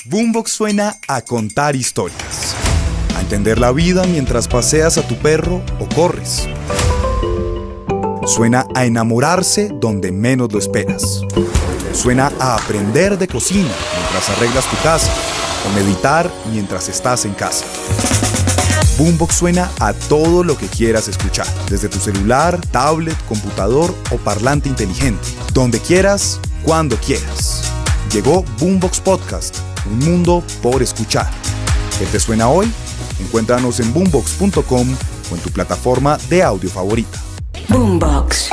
Boombox suena a contar historias, a entender la vida mientras paseas a tu perro o corres. Suena a enamorarse donde menos lo esperas. Suena a aprender de cocina mientras arreglas tu casa o meditar mientras estás en casa. Boombox suena a todo lo que quieras escuchar, desde tu celular, tablet, computador o parlante inteligente, donde quieras, cuando quieras. Llegó Boombox Podcast, un mundo por escuchar. ¿Qué te suena hoy? Encuéntranos en boombox.com o en tu plataforma de audio favorita. Boombox.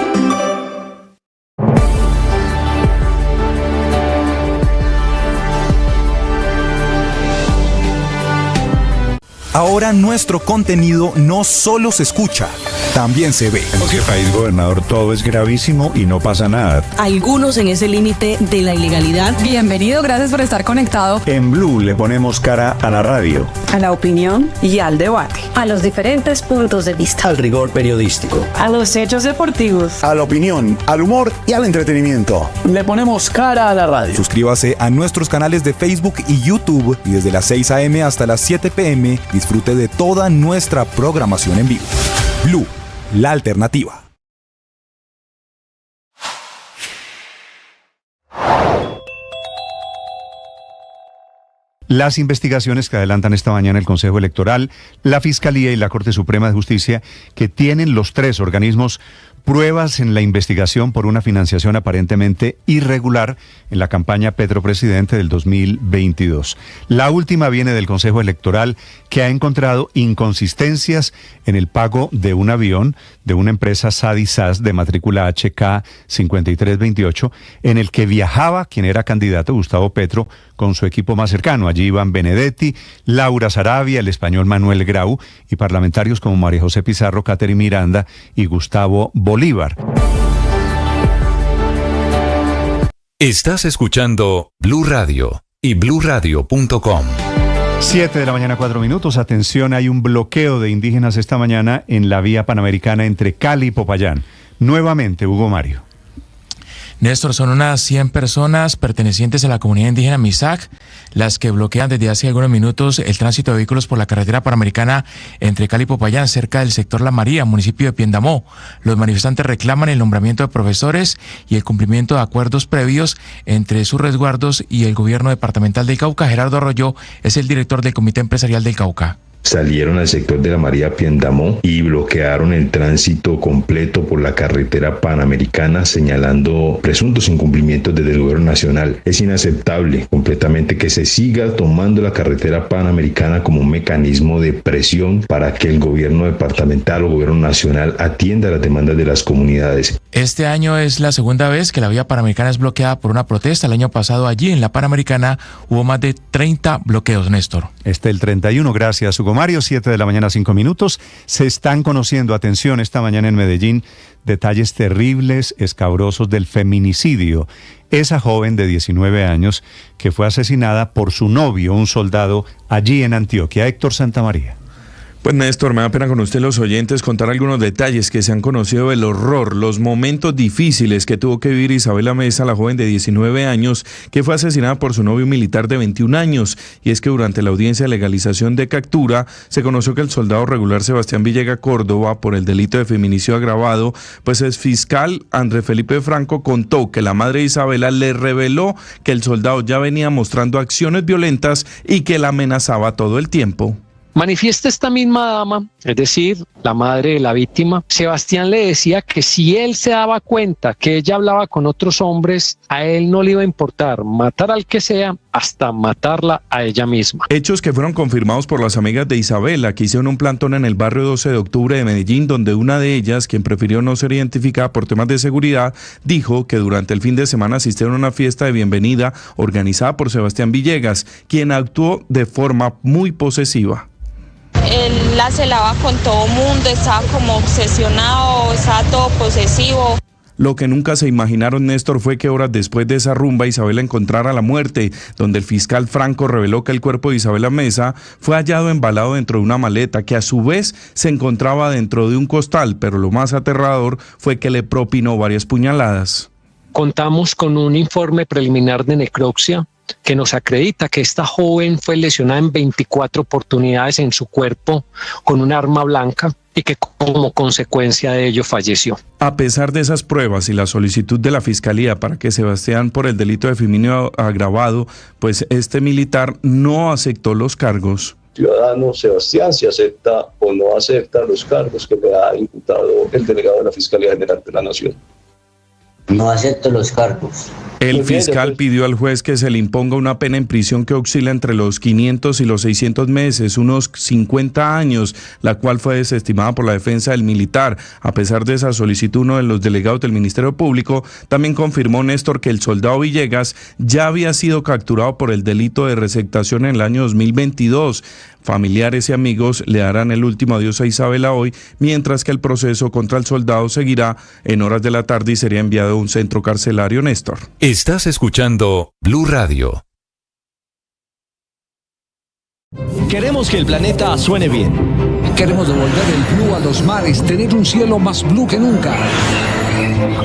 Ahora nuestro contenido no solo se escucha, también se ve. En este país, gobernador, todo es gravísimo y no pasa nada. Algunos en ese límite de la ilegalidad. Bienvenido, gracias por estar conectado. En Blue le ponemos cara a la radio, a la opinión y al debate, a los diferentes puntos de vista, al rigor periodístico, a los hechos deportivos, a la opinión, al humor y al entretenimiento. Le ponemos cara a la radio. Suscríbase a nuestros canales de Facebook y YouTube y desde las 6 a.m. hasta las 7 p.m. disfrute de toda nuestra programación en vivo. Blue, la alternativa. Las investigaciones que adelantan esta mañana el Consejo Electoral, la Fiscalía y la Corte Suprema de Justicia, que tienen los tres organismos pruebas en la investigación por una financiación aparentemente irregular en la campaña Petro Presidente del 2022. La última viene del Consejo Electoral, que ha encontrado inconsistencias en el pago de un avión de una empresa SADI-SAS de matrícula HK 5328, en el que viajaba quien era candidato, Gustavo Petro, con su equipo más cercano. Allí iban Benedetti, Laura Sarabia, el español Manuel Grau y parlamentarios como María José Pizarro, Catherine Miranda y Gustavo Bolívar. Estás escuchando Blue Radio y bluradio.com. 7 de la mañana, 4 minutos. Atención, hay un bloqueo de indígenas esta mañana en la vía panamericana entre Cali y Popayán. Nuevamente, Hugo Mario. Néstor, son unas 100 personas pertenecientes a la comunidad indígena Misak las que bloquean desde hace algunos minutos el tránsito de vehículos por la carretera panamericana entre Cali y Popayán, cerca del sector La María, municipio de Piendamó. Los manifestantes reclaman el nombramiento de profesores y el cumplimiento de acuerdos previos entre sus resguardos y el gobierno departamental del Cauca. Gerardo Arroyo es el director del Comité Empresarial del Cauca. Salieron al sector de La María Piendamó y bloquearon el tránsito completo por la carretera panamericana, señalando presuntos incumplimientos desde el gobierno nacional. Es inaceptable completamente que se siga tomando la carretera panamericana como un mecanismo de presión para que el gobierno departamental o gobierno nacional atienda las demandas de las comunidades. Este año es la segunda vez que la vía panamericana es bloqueada por una protesta. El año pasado allí en la Panamericana hubo más de 30 bloqueos, Néstor. El 31, gracias, Hugo Mario. 7 de la mañana, 5 minutos. Se están conociendo, atención, esta mañana en Medellín, detalles terribles, escabrosos del feminicidio. Esa joven de 19 años que fue asesinada por su novio, un soldado, allí en Antioquia. Héctor Santamaría. Pues Néstor, me da pena con usted, los oyentes, contar algunos detalles que se han conocido del horror, los momentos difíciles que tuvo que vivir Isabela Mesa, la joven de 19 años, que fue asesinada por su novio militar de 21 años. Y es que durante la audiencia de legalización de captura, se conoció que el soldado regular Sebastián Villega Córdoba, por el delito de feminicidio agravado, pues el fiscal Andrés Felipe Franco contó que la madre de Isabela le reveló que el soldado ya venía mostrando acciones violentas y que la amenazaba todo el tiempo. Manifiesta esta misma dama, es decir, la madre de la víctima, Sebastián le decía que si él se daba cuenta que ella hablaba con otros hombres, a él no le iba a importar matar al que sea, hasta matarla a ella misma. Hechos que fueron confirmados por las amigas de Isabela, que hicieron un plantón en el barrio 12 de octubre de Medellín, donde una de ellas, quien prefirió no ser identificada por temas de seguridad, dijo que durante el fin de semana asistieron a una fiesta de bienvenida organizada por Sebastián Villegas, quien actuó de forma muy posesiva. Él la celaba con todo mundo, estaba como obsesionado, estaba todo posesivo. Lo que nunca se imaginaron, Néstor, fue que horas después de esa rumba Isabela encontrara la muerte, donde el fiscal Franco reveló que el cuerpo de Isabela Mesa fue hallado embalado dentro de una maleta que a su vez se encontraba dentro de un costal, pero lo más aterrador fue que le propinó varias puñaladas. Contamos con un informe preliminar de necropsia que nos acredita que esta joven fue lesionada en 24 oportunidades en su cuerpo con un arma blanca y que como consecuencia de ello falleció. A pesar de esas pruebas y la solicitud de la Fiscalía para que Sebastián por el delito de feminicidio agravado, pues este militar no aceptó los cargos. Ciudadano Sebastián si acepta o no acepta los cargos que le ha imputado el delegado de la Fiscalía General de la Nación. No acepto los cargos. El fiscal pidió al juez que se le imponga una pena en prisión que oscila entre los 500 y los 600 meses, unos 50 años, la cual fue desestimada por la defensa del militar. A pesar de esa solicitud, uno de los delegados del Ministerio Público también confirmó, Néstor, que el soldado Villegas ya había sido capturado por el delito de receptación en el año 2022. Familiares y amigos le darán el último adiós a Isabela hoy, mientras que el proceso contra el soldado seguirá en horas de la tarde y sería enviado a un centro carcelario, Néstor. Estás escuchando Blue Radio. Queremos que el planeta suene bien. Queremos devolver el blue a los mares, tener un cielo más blue que nunca.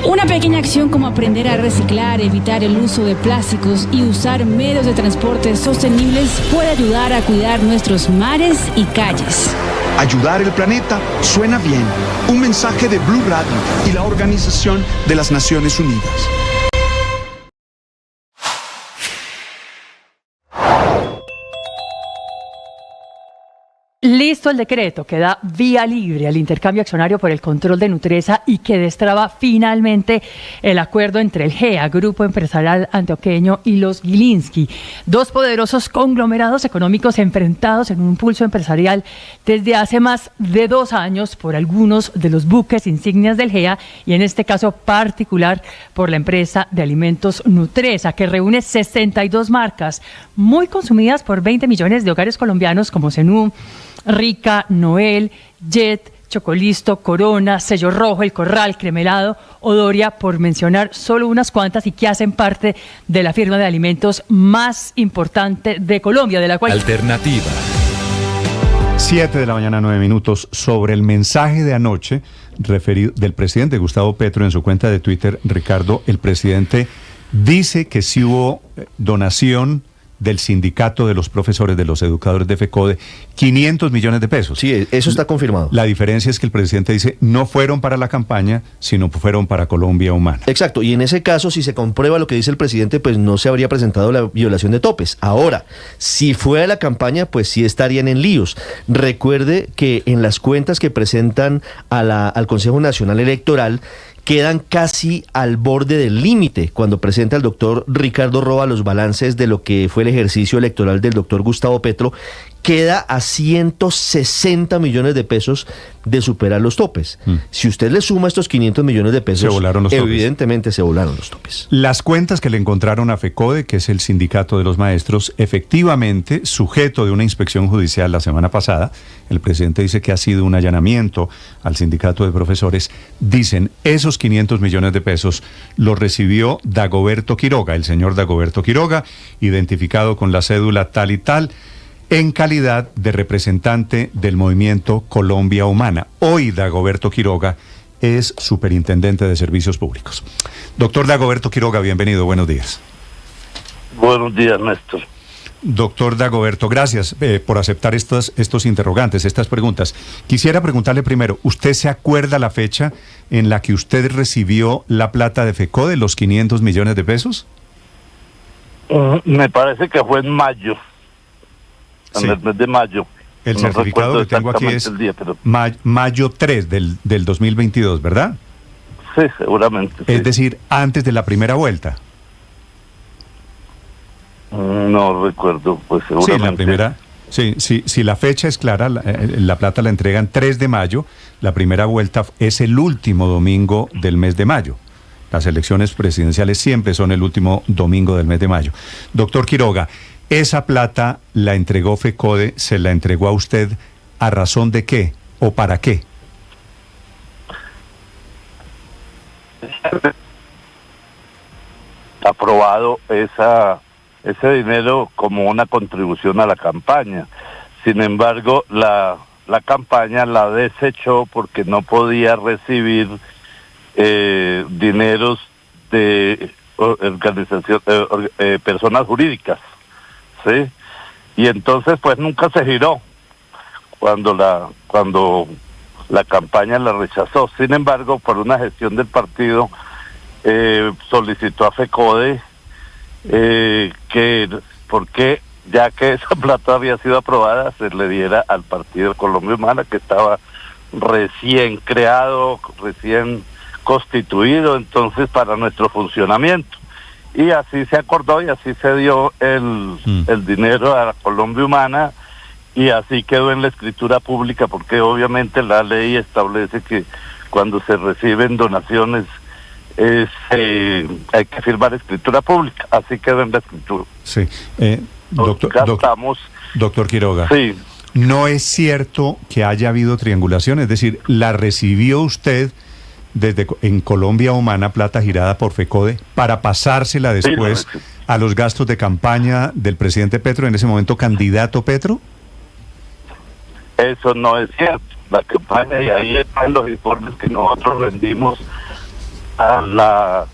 Una pequeña acción como aprender a reciclar, evitar el uso de plásticos y usar medios de transporte sostenibles puede ayudar a cuidar nuestros mares y calles. Ayudar el planeta suena bien. Un mensaje de Blue Radio y la Organización de las Naciones Unidas. Listo el decreto que da vía libre al intercambio accionario por el control de Nutresa y que destraba finalmente el acuerdo entre el GEA, Grupo Empresarial Antioqueño, y los Gilinski, dos poderosos conglomerados económicos enfrentados en un pulso empresarial desde hace más de 2 años por algunos de los buques insignias del GEA y en este caso particular por la empresa de alimentos Nutresa, que reúne 62 marcas muy consumidas por 20 millones de hogares colombianos como Zenú, Rica, Noel, Jet, Chocolisto, Corona, Sello Rojo, El Corral, Cremelado, Odoria, por mencionar solo unas cuantas, y que hacen parte de la firma de alimentos más importante de Colombia, de la cual... Alternativa. 7 de la mañana, 9 minutos, sobre el mensaje de anoche referido del presidente Gustavo Petro en su cuenta de Twitter. Ricardo, el presidente dice que sí hubo donación del sindicato de los profesores, de los educadores de FECODE, 500 millones de pesos. Sí, eso está confirmado. La diferencia es que el presidente dice no fueron para la campaña, sino fueron para Colombia Humana. Exacto, y en ese caso, si se comprueba lo que dice el presidente, pues no se habría presentado la violación de topes. Ahora, si fue a la campaña, pues sí estarían en líos. Recuerde que en las cuentas que presentan al Consejo Nacional Electoral, quedan casi al borde del límite cuando presenta el doctor Ricardo Roa los balances de lo que fue el ejercicio electoral del doctor Gustavo Petro. Queda a 160 millones de pesos de superar los topes. Si usted le suma estos 500 millones de pesos, evidentemente se volaron los topes. Las cuentas que le encontraron a FECODE, que es el sindicato de los maestros, efectivamente, sujeto de una inspección judicial la semana pasada, el presidente dice que ha sido un allanamiento al sindicato de profesores, dicen esos 500 millones de pesos los recibió Dagoberto Quiroga, el señor Dagoberto Quiroga, identificado con la cédula tal y tal, en calidad de representante del movimiento Colombia Humana. Hoy Dagoberto Quiroga es superintendente de servicios públicos. Doctor Dagoberto Quiroga, bienvenido, buenos días. Buenos días, Néstor. Doctor Dagoberto, gracias por aceptar estos interrogantes, estas preguntas. Quisiera preguntarle primero, ¿usted se acuerda la fecha en la que usted recibió la plata de FECODE, los 500 millones de pesos? Me parece que fue en mayo. En el mes de mayo. El certificado que tengo aquí es día, pero... mayo 3 del 2022, ¿verdad? Sí, seguramente. Es sí. decir, antes de la primera vuelta. No recuerdo, pues seguramente. Sí, la primera. Sí, la fecha es clara, la plata la entregan 3 de mayo, la primera vuelta es el último domingo del mes de mayo. Las elecciones presidenciales siempre son el último domingo del mes de mayo. Doctor Quiroga, ¿esa plata la entregó FECODE, se la entregó a usted a razón de qué o para qué? Aprobado ese dinero como una contribución a la campaña. Sin embargo, la campaña la desechó porque no podía recibir dineros de personas jurídicas, ¿sí? Y entonces pues nunca se giró cuando la campaña la rechazó. Sin embargo, por una gestión del partido, solicitó a FECODE porque ya que esa plata había sido aprobada, se le diera al Partido Colombia Humana, que estaba recién creado, recién constituido, entonces para nuestro funcionamiento. Y así se acordó y así se dio el dinero a la Colombia Humana, y así quedó en la escritura pública, porque obviamente la ley establece que cuando se reciben donaciones hay que firmar escritura pública, así quedó en la escritura. Sí. Doctor Quiroga, sí. ¿No es cierto que haya habido triangulación? Es decir, ¿la recibió usted en Colombia Humana, plata girada por FECODE, para pasársela después a los gastos de campaña del presidente Petro, en ese momento candidato Petro? Eso no es cierto. La campaña, y ahí están los informes que nosotros rendimos al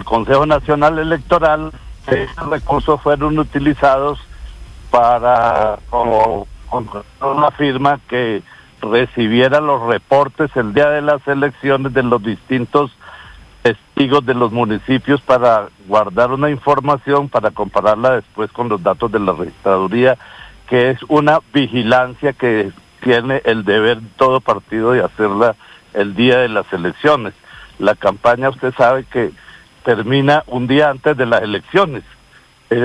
Consejo Nacional Electoral, esos recursos fueron utilizados para una firma que recibiera los reportes el día de las elecciones de los distintos testigos de los municipios, para guardar una información, para compararla después con los datos de la registraduría, que es una vigilancia que tiene el deber todo partido de hacerla el día de las elecciones. La campaña, usted sabe que termina un día antes de las elecciones.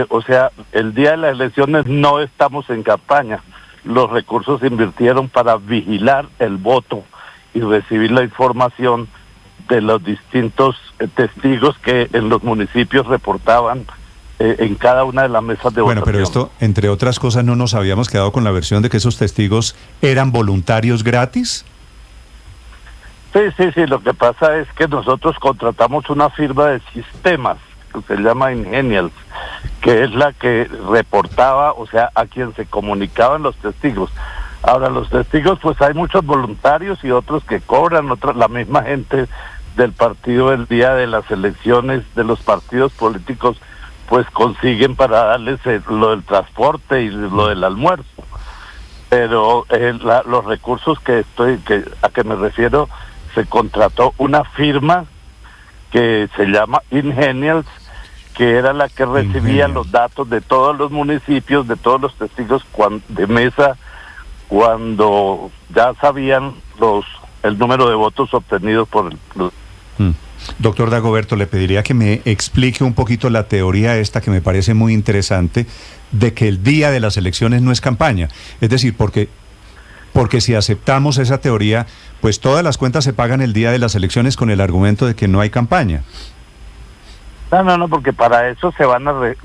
O sea, el día de las elecciones no estamos en campaña. Los recursos se invirtieron para vigilar el voto y recibir la información de los distintos testigos que en los municipios reportaban en cada una de las mesas de votación. Bueno, pero esto, entre otras cosas, ¿no nos habíamos quedado con la versión de que esos testigos eran voluntarios gratis? Sí, lo que pasa es que nosotros contratamos una firma de sistemas que se llama Ingenials, que es la que reportaba, o sea, a quien se comunicaban los testigos. Ahora, los testigos, pues hay muchos voluntarios y otros que cobran, la misma gente del partido el día de las elecciones, de los partidos políticos, pues consiguen para darles lo del transporte y lo del almuerzo. Pero los recursos a que me refiero, se contrató una firma que se llama Ingenials, que era la que recibía los datos de todos los municipios, de todos los testigos de mesa, cuando ya sabían el número de votos obtenidos por los... Doctor Dagoberto, le pediría que me explique un poquito la teoría esta, que me parece muy interesante, de que el día de las elecciones no es campaña. Es decir, porque si aceptamos esa teoría, pues todas las cuentas se pagan el día de las elecciones con el argumento de que no hay campaña. No, porque para eso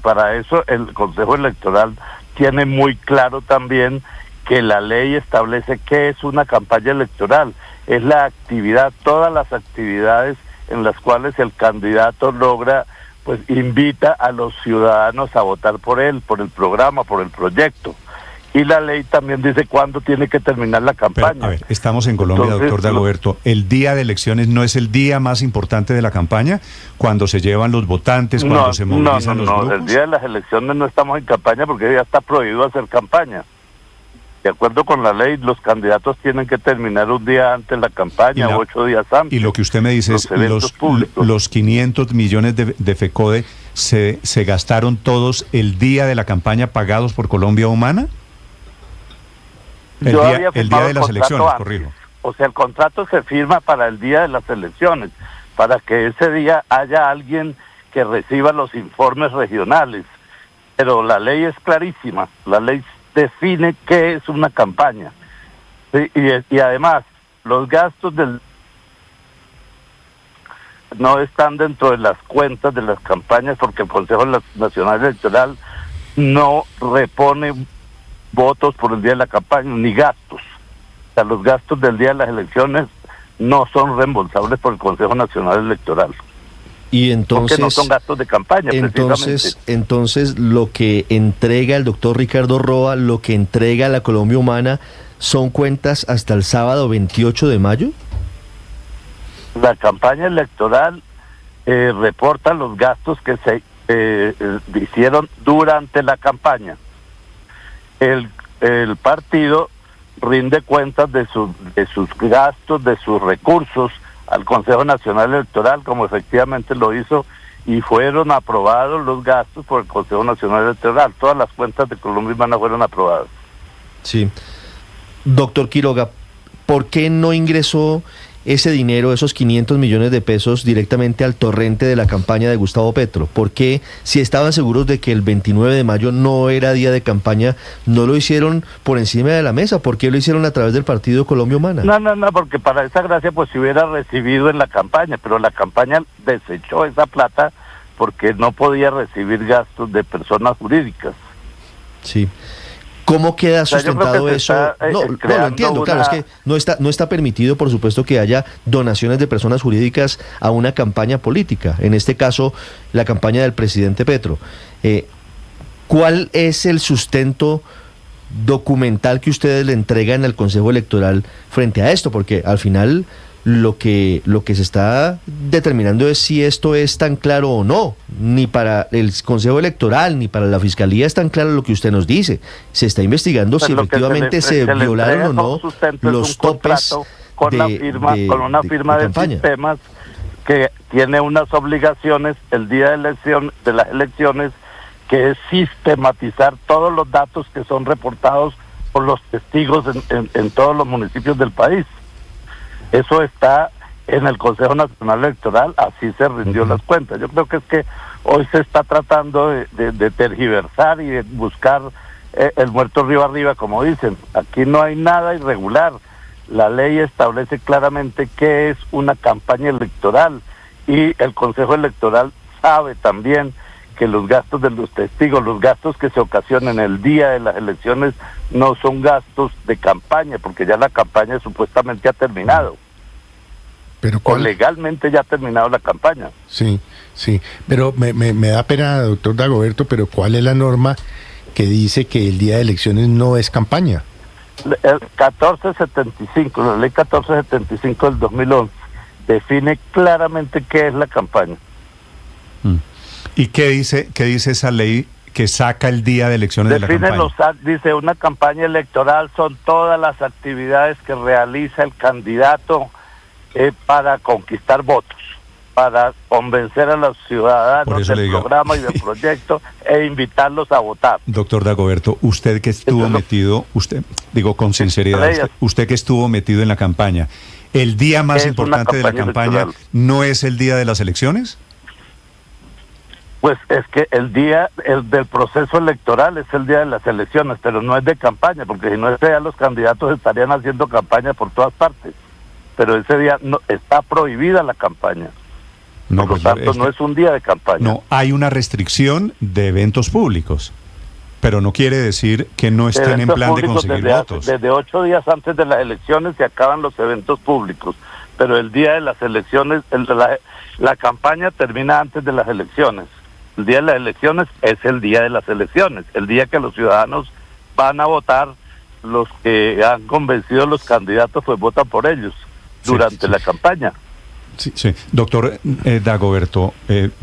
para eso el Consejo Electoral tiene muy claro también que la ley establece qué es una campaña electoral. Es la actividad, todas las actividades en las cuales el candidato pues invita a los ciudadanos a votar por él, por el programa, por el proyecto. Y la ley también dice cuándo tiene que terminar la campaña. Pero, a ver, estamos en Colombia, entonces, doctor Dagoberto. ¿El día de elecciones no es el día más importante de la campaña? Cuando se llevan los votantes, cuando se movilizan los grupos. No, el día de las elecciones no estamos en campaña porque ya está prohibido hacer campaña. De acuerdo con la ley, los candidatos tienen que terminar un día antes la campaña, 8 días antes. Y lo que usted me dice es, los 500 millones de FECODE se gastaron todos el día de la campaña pagados por Colombia Humana. El día de las elecciones, corrijo. O sea, el contrato se firma para el día de las elecciones, para que ese día haya alguien que reciba los informes regionales. Pero la ley es clarísima, la ley define qué es una campaña. Sí, y además, los gastos no están dentro de las cuentas de las campañas, porque el Consejo Nacional Electoral no repone votos por el día de la campaña, ni gastos. O sea, los gastos del día de las elecciones no son reembolsables por el Consejo Nacional Electoral. Y entonces, porque no son gastos de campaña, entonces lo que entrega el doctor Ricardo Roa, lo que entrega la Colombia Humana, ¿son cuentas hasta el sábado 28 de mayo? La campaña electoral reporta los gastos que se hicieron durante la campaña. El partido rinde cuentas de sus gastos, de sus recursos al Consejo Nacional Electoral, como efectivamente lo hizo, y fueron aprobados los gastos por el Consejo Nacional Electoral. Todas las cuentas de Colombia Humana fueron aprobadas. Sí. Doctor Quiroga, ¿por qué no ingresó ese dinero, esos 500 millones de pesos, directamente al torrente de la campaña de Gustavo Petro? ¿Por qué, si estaban seguros de que el 29 de mayo no era día de campaña, no lo hicieron por encima de la mesa? ¿Por qué lo hicieron a través del partido Colombia Humana? No, porque para esa gracia pues se hubiera recibido en la campaña, pero la campaña desechó esa plata porque no podía recibir gastos de personas jurídicas. Sí. ¿Cómo queda sustentado eso? No, lo entiendo, claro, es que no está permitido, por supuesto, que haya donaciones de personas jurídicas a una campaña política, en este caso, la campaña del presidente Petro. ¿Cuál es el sustento documental que ustedes le entregan al Consejo Electoral frente a esto? Porque al final lo que se está determinando es si esto es tan claro o no. Ni para el Consejo Electoral ni para la Fiscalía es tan claro lo que usted nos dice. Se está investigando si efectivamente se violaron o no los topes con una firma de sistemas que tiene unas obligaciones el día de las elecciones, que es sistematizar todos los datos que son reportados por los testigos en todos los municipios del país. Eso está en el Consejo Nacional Electoral, así se rindió las cuentas. Yo creo que es que hoy se está tratando de tergiversar y de buscar el muerto río arriba, como dicen. Aquí no hay nada irregular. La ley establece claramente qué es una campaña electoral, y el Consejo Electoral sabe también que los gastos de los testigos, los gastos que se ocasionan el día de las elecciones, no son gastos de campaña, porque ya la campaña supuestamente ha terminado. Pero o legalmente ya ha terminado la campaña. Sí, pero me da pena, doctor Dagoberto, pero ¿cuál es la norma que dice que el día de elecciones no es campaña? El 1475, la ley 1475 del 2011, define claramente qué es la campaña. ¿Y qué dice esa ley que saca el día de elecciones de la campaña? Dice, una campaña electoral son todas las actividades que realiza el candidato para conquistar votos, para convencer a los ciudadanos del programa y del proyecto e invitarlos a votar. Doctor Dagoberto, usted que estuvo metido, con sinceridad, usted que estuvo metido en la campaña, ¿el día más importante de la campaña electoral no es el día de las elecciones? Pues es que el día del proceso electoral es el día de las elecciones, pero no es de campaña, porque si no, ese día los candidatos estarían haciendo campaña por todas partes. Pero ese día no está prohibida la campaña. Por lo tanto, no es un día de campaña. No, hay una restricción de eventos públicos, pero no quiere decir que no estén en plan de conseguir votos. Desde 8 días antes de las elecciones se acaban los eventos públicos, pero el día de las elecciones, la campaña termina antes de las elecciones. El día de las elecciones es el día de las elecciones, el día que los ciudadanos van a votar, los que han convencido a los candidatos pues votan por ellos durante la campaña. Sí. Doctor Dagoberto,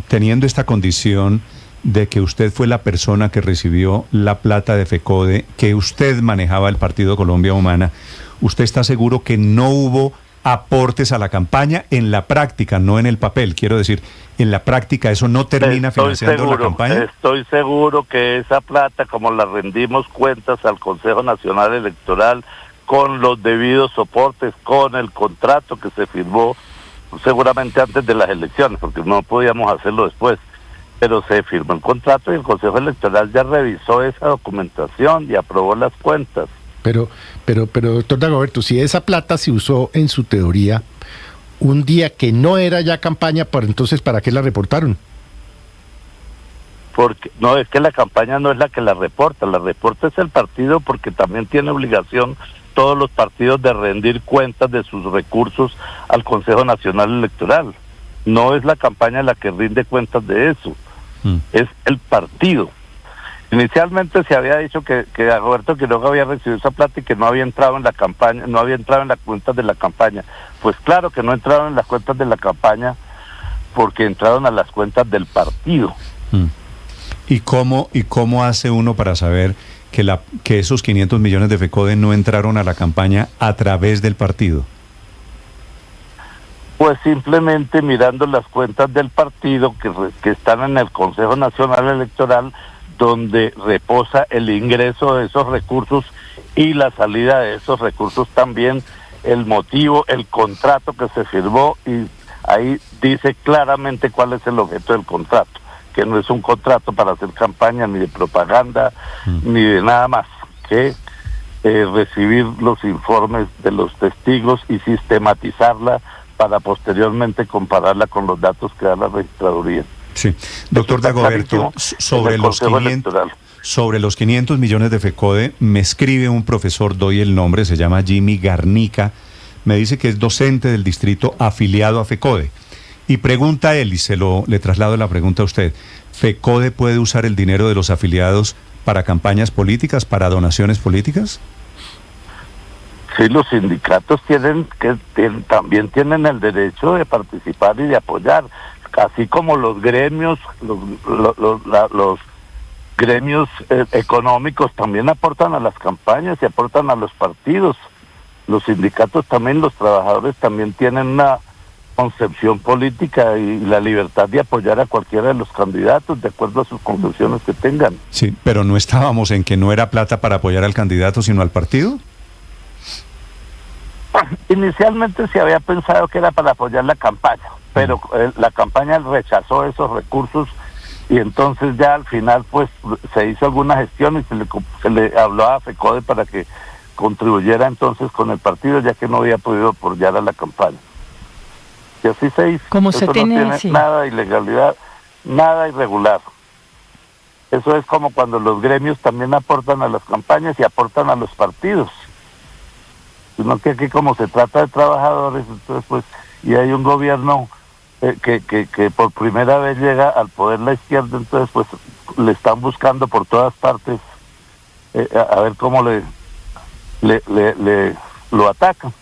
teniendo esta condición de que usted fue la persona que recibió la plata de FECODE, que usted manejaba el Partido Colombia Humana, ¿usted está seguro que no hubo aportes a la campaña en la práctica, no en el papel? Quiero decir, en la práctica eso no termina financiando la campaña. Estoy seguro que esa plata, como la rendimos cuentas al Consejo Nacional Electoral, con los debidos soportes, con el contrato que se firmó seguramente antes de las elecciones, porque no podíamos hacerlo después, pero se firmó el contrato y el Consejo Electoral ya revisó esa documentación y aprobó las cuentas. Pero, doctor Dagoberto, si esa plata se usó en su teoría un día que no era ya campaña, pues entonces ¿para qué la reportaron? Porque no, es que la campaña no es la que la reporta es el partido, porque también tiene obligación todos los partidos de rendir cuentas de sus recursos al Consejo Nacional Electoral. No es la campaña la que rinde cuentas de eso, es el partido. Inicialmente se había dicho que Roberto Quiroga había recibido esa plata y que no había entrado en la campaña, no había entrado en las cuentas de la campaña. Pues claro que no entraron en las cuentas de la campaña, porque entraron a las cuentas del partido. ¿Y cómo hace uno para saber que esos 500 millones de FECODE no entraron a la campaña a través del partido? Pues simplemente mirando las cuentas del partido que están en el Consejo Nacional Electoral, donde reposa el ingreso de esos recursos y la salida de esos recursos también, el motivo, el contrato que se firmó, y ahí dice claramente cuál es el objeto del contrato, que no es un contrato para hacer campaña ni de propaganda ni de nada más que recibir los informes de los testigos y sistematizarla para posteriormente compararla con los datos que da la registraduría. Sí, doctor Dagoberto, sobre los 500 millones de FECODE, me escribe un profesor, doy el nombre, se llama Jimmy Garnica, me dice que es docente del distrito afiliado a FECODE, y pregunta él, y le traslado la pregunta a usted, ¿FECODE puede usar el dinero de los afiliados para campañas políticas, para donaciones políticas? Sí, los sindicatos también tienen el derecho de participar y de apoyar, así como los gremios, los gremios económicos también aportan a las campañas y aportan a los partidos. Los sindicatos también, los trabajadores también tienen una concepción política y la libertad de apoyar a cualquiera de los candidatos de acuerdo a sus concepciones que tengan. Sí, pero no estábamos en que no era plata para apoyar al candidato, sino al partido. Inicialmente se había pensado que era para apoyar la campaña, pero la campaña rechazó esos recursos y entonces ya al final pues se hizo alguna gestión y se le habló a FECODE para que contribuyera entonces con el partido, ya que no había podido apoyar a la campaña. Y así se hizo. Como se tiene nada de ilegalidad, nada irregular. Eso es como cuando los gremios también aportan a las campañas y aportan a los partidos. Sino que aquí como se trata de trabajadores, entonces pues, y hay un gobierno que por primera vez llega al poder la izquierda, entonces pues le están buscando por todas partes a ver cómo lo atacan.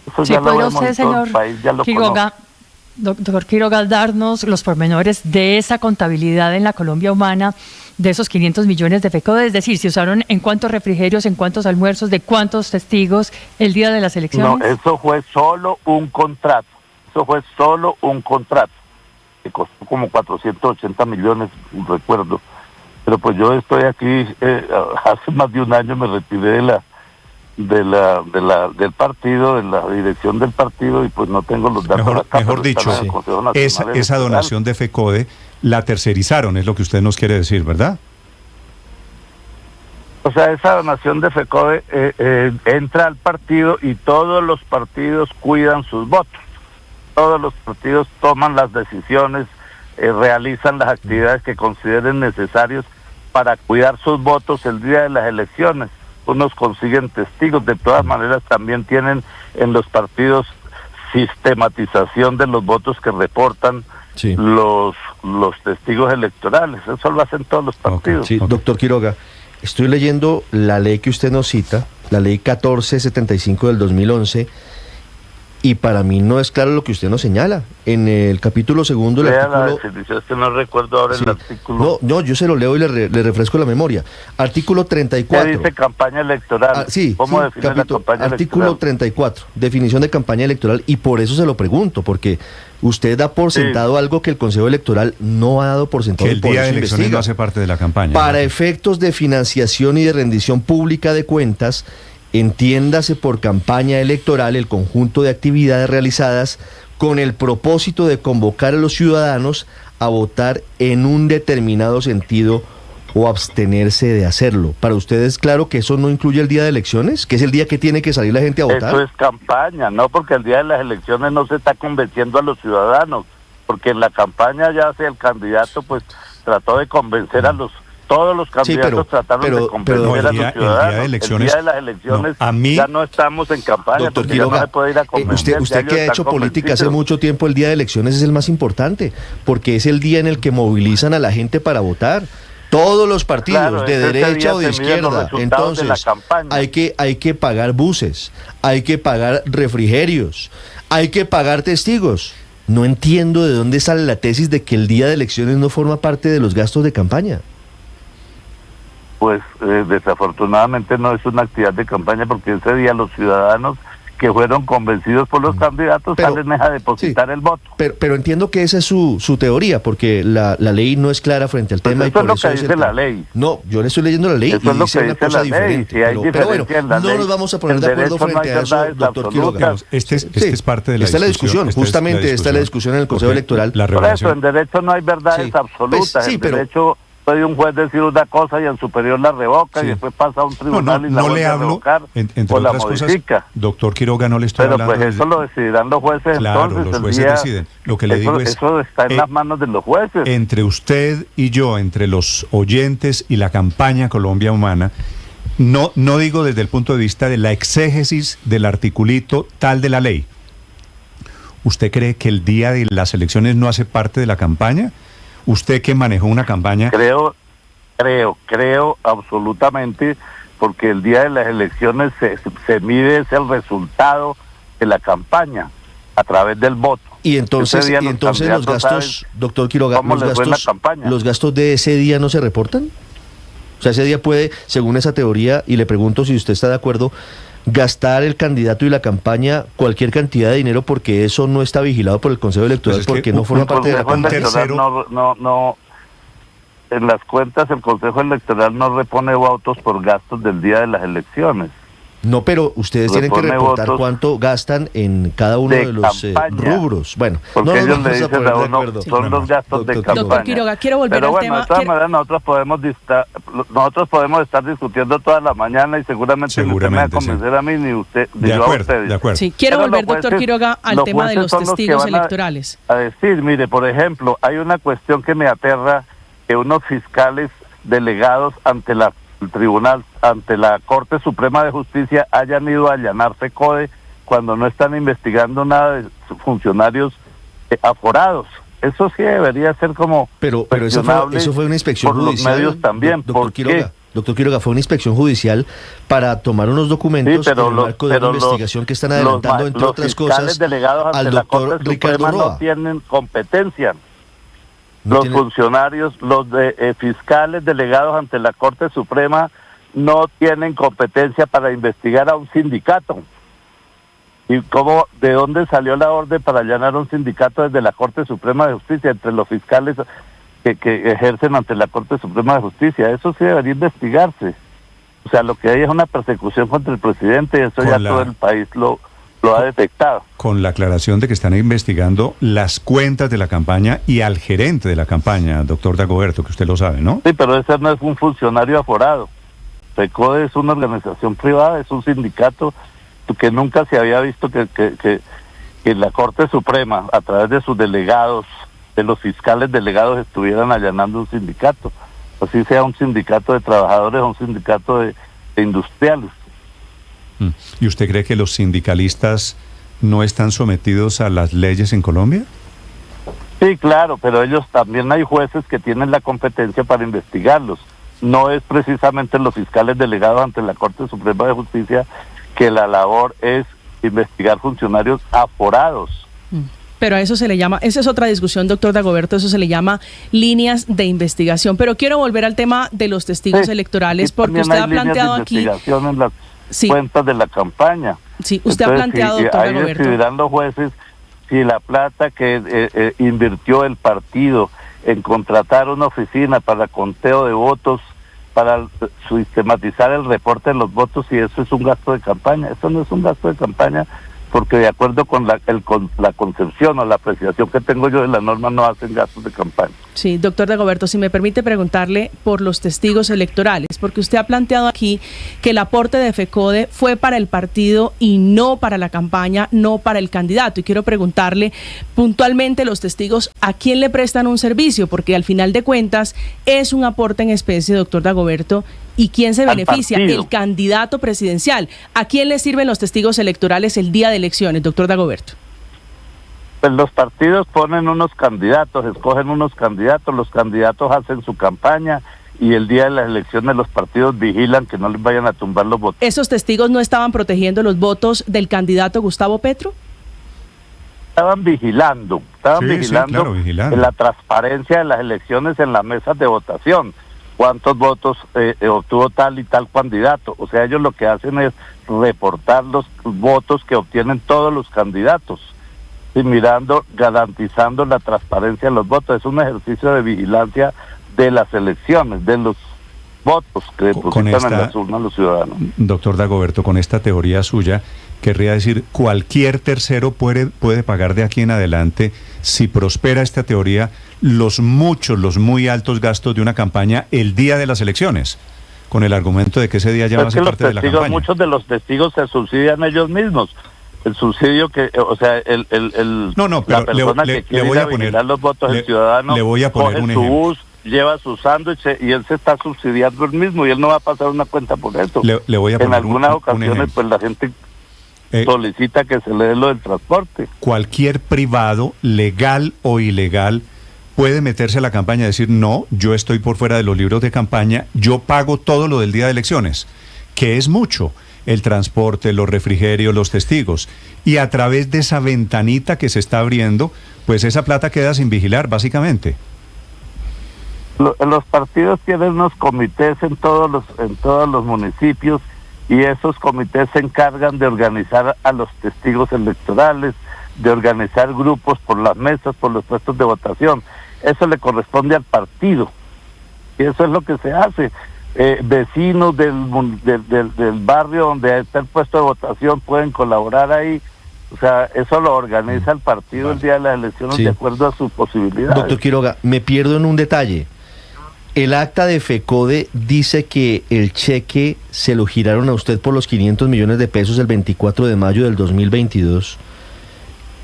Eso sí, ya ¿podría lo vemos usted, en todo el señor país, ya lo Quiroga, doctor Quiroga, darnos los pormenores de esa contabilidad en la Colombia humana de esos 500 millones de FECODE? Es decir, ¿se usaron en cuántos refrigerios, en cuántos almuerzos, de cuántos testigos el día de las elecciones? No, eso fue solo un contrato. Que costó como 480 millones, recuerdo. Pero pues yo estoy aquí, hace más de un año me retiré del partido, de la dirección del partido, y pues no tengo los datos. Mejor dicho, esa donación de FECODE la tercerizaron, es lo que usted nos quiere decir, ¿verdad? O sea, esa donación de FECODE entra al partido y todos los partidos cuidan sus votos. Todos los partidos toman las decisiones, realizan las actividades que consideren necesarias para cuidar sus votos el día de las elecciones. Unos consiguen testigos, de todas maneras también tienen en los partidos sistematización de los votos que reportan los testigos electorales. Eso lo hacen todos los partidos. Sí, doctor Quiroga, estoy leyendo la ley que usted nos cita, la ley 1475 del 2011, y para mí no es claro lo que usted nos señala. En el capítulo segundo... Lea la definición, es que no recuerdo ahora el artículo. No, yo se lo leo y le refresco la memoria. Artículo 34. ¿Qué dice campaña electoral? ¿Cómo define la campaña artículo electoral? 34, definición de campaña electoral, y por eso se lo pregunto, porque usted da por sentado algo que el Consejo Electoral no ha dado por sentado. Que el día de elecciones no hace parte de la campaña. Para efectos de financiación y de rendición pública de cuentas, entiéndase por campaña electoral el conjunto de actividades realizadas con el propósito de convocar a los ciudadanos a votar en un determinado sentido o abstenerse de hacerlo. ¿Para ustedes claro que eso no incluye el día de elecciones? ¿Que es el día que tiene que salir la gente a votar? Eso es campaña, no, porque el día de las elecciones no se está convenciendo a los ciudadanos, porque en la campaña ya sea el candidato pues trató de convencer a todos los candidatos trataron de convencer a los ciudadanos. El día de las elecciones ya no estamos en campaña, doctor porque Quiroga, ya no se puede ir a convencer. Usted que ha hecho política hace mucho tiempo, el día de elecciones es el más importante, porque es el día en el que movilizan a la gente para votar. Todos los partidos, de derecha o de izquierda. Entonces, hay que pagar buses, hay que pagar refrigerios, hay que pagar testigos. no entiendo de dónde sale la tesis de que el día de elecciones no forma parte de los gastos de campaña. Pues desafortunadamente no es una actividad de campaña, porque ese día los ciudadanos que fueron convencidos por los candidatos salen a depositar el voto. Pero entiendo que esa es su teoría, porque la ley no es clara frente al tema. Eso es lo que dice la ley. No, yo le estoy leyendo la ley. Eso es lo que dice la ley. Si hay diferencia en la ley, no nos vamos a poner de acuerdo frente a eso, doctor Quiroga. Este es parte de la discusión. Justamente esta es la discusión en el Consejo Electoral. Por eso, en derecho no hay verdades absolutas. En derecho puede un juez decir una cosa y el superior la revoca y después pasa a un tribunal y la vuelve a revocar entre o la otras modifica. Cosas, doctor Quiroga, no le estoy hablando... Pero pues eso lo decidirán los jueces. Claro, entonces, los jueces deciden. Lo que le digo es... Eso está en las manos de los jueces. Entre usted y yo, entre los oyentes y la campaña Colombia Humana, no digo desde el punto de vista de la exégesis del articulito tal de la ley. ¿Usted cree que el día de las elecciones no hace parte de la campaña? Usted que manejó una campaña... Creo absolutamente, porque el día de las elecciones se mide es el resultado de la campaña a través del voto. Y entonces los gastos, doctor Quiroga, los gastos de ese día no se reportan. O sea, ese día puede, según esa teoría, y le pregunto si usted está de acuerdo, gastar el candidato y la campaña cualquier cantidad de dinero, porque eso no está vigilado por el Consejo Electoral, pues porque no forma parte de la campaña. No, en las cuentas el Consejo Electoral no repone votos por gastos del día de las elecciones. No, pero ustedes tienen que reportar cuánto gastan en cada uno de los rubros. Bueno, porque ellos le dicen a uno, son los gastos de campaña. Doctor Quiroga, quiero volver al tema. De todas maneras, nosotros podemos estar discutiendo toda la mañana y seguramente no me va a convencer a mí ni usted, ni yo a ustedes. De acuerdo. Sí, quiero volver, doctor Quiroga, al tema de los testigos electorales. A decir, mire, por ejemplo, hay una cuestión que me aterra, que unos fiscales delegados ante el tribunal, ante la Corte Suprema de Justicia, hayan ido a allanar FECODE cuando no están investigando nada de funcionarios aforados. Eso sí debería ser como... Pero eso fue una inspección por judicial. Los medios también. Doctor Quiroga, fue una inspección judicial para tomar unos documentos en el marco de una investigación que están adelantando, entre otras cosas, al doctor Ricardo Roa. No tienen competencia. Los funcionarios, los fiscales delegados ante la Corte Suprema no tienen competencia para investigar a un sindicato. ¿Y de dónde salió la orden para allanar un sindicato desde la Corte Suprema de Justicia, entre los fiscales que ejercen ante la Corte Suprema de Justicia? Eso sí debería investigarse. O sea, lo que hay es una persecución contra el presidente, y eso ya todo el país lo ha detectado. Con la aclaración de que están investigando las cuentas de la campaña y al gerente de la campaña, doctor Dagoberto, que usted lo sabe, ¿no? Sí, pero ese no es un funcionario aforado. FECODE es una organización privada, es un sindicato que nunca se había visto que la Corte Suprema, a través de sus delegados, de los fiscales delegados, estuvieran allanando un sindicato. Así sea un sindicato de trabajadores o un sindicato de industriales. ¿Y usted cree que los sindicalistas no están sometidos a las leyes en Colombia? Sí, claro, pero ellos también hay jueces que tienen la competencia para investigarlos. No es precisamente los fiscales delegados ante la Corte Suprema de Justicia, que la labor es investigar funcionarios aforados. Pero a eso se le llama, esa es otra discusión, doctor Dagoberto, eso se le llama líneas de investigación. Pero quiero volver al tema de los testigos electorales, porque usted ha planteado aquí... En las cuentas de la campaña. Sí, usted ha planteado, doctor Dagoberto. Ahí decidirán los jueces si la plata que invirtió el partido en contratar una oficina para conteo de votos, para sistematizar el reporte de los votos, si eso es un gasto de campaña. Eso no es un gasto de campaña, porque de acuerdo con la concepción o la apreciación que tengo yo de la norma, no hacen gastos de campaña. Sí, doctor Dagoberto, si me permite preguntarle por los testigos electorales, porque usted ha planteado aquí que el aporte de FECODE fue para el partido y no para la campaña, no para el candidato. Y quiero preguntarle puntualmente, los testigos, ¿a quién le prestan un servicio? Porque al final de cuentas es un aporte en especie, doctor Dagoberto, ¿y quién se beneficia? El candidato presidencial. ¿A quién le sirven los testigos electorales el día de elecciones, doctor Dagoberto? Pues los partidos ponen unos candidatos, escogen unos candidatos, los candidatos hacen su campaña y el día de las elecciones los partidos vigilan que no les vayan a tumbar los votos. ¿Esos testigos no estaban protegiendo los votos del candidato Gustavo Petro? estaban vigilando claro, vigilando la transparencia de las elecciones en las mesas de votación, cuántos votos obtuvo tal y tal candidato. O sea, ellos lo que hacen es reportar los votos que obtienen todos los candidatos y garantizando la transparencia de los votos. Es un ejercicio de vigilancia de las elecciones, de los votos que depositan en las urnas los ciudadanos. Doctor Dagoberto, con esta teoría suya, querría decir, cualquier tercero puede pagar de aquí en adelante, si prospera esta teoría, los muy altos gastos de una campaña el día de las elecciones, con el argumento de que ese día ya va a ser parte de la campaña. Muchos de los testigos se subsidian ellos mismos. El subsidio que, o sea, la persona que quiere ir a vigilar los votos, el ciudadano, le voy a poner coge su bus, lleva su sándwich y él se está subsidiando él mismo y él no va a pasar una cuenta por eso. Le voy a poner en algunas ocasiones, pues la gente solicita que se le dé lo del transporte. Cualquier privado, legal o ilegal, puede meterse a la campaña y decir, no, yo estoy por fuera de los libros de campaña, yo pago todo lo del día de elecciones, que es mucho, el transporte, los refrigerios, los testigos, y a través de esa ventanita que se está abriendo, pues esa plata queda sin vigilar, básicamente. Los partidos tienen unos comités en todos los municipios, y esos comités se encargan de organizar a los testigos electorales, de organizar grupos por las mesas, por los puestos de votación. Eso le corresponde al partido, y eso es lo que se hace. Vecinos del barrio donde está el puesto de votación pueden colaborar ahí. O sea, eso lo organiza el partido el día de las elecciones, de acuerdo a sus posibilidades. Doctor Quiroga, me pierdo en un detalle. El acta de FECODE dice que el cheque se lo giraron a usted por los 500 millones de pesos el 24 de mayo del 2022,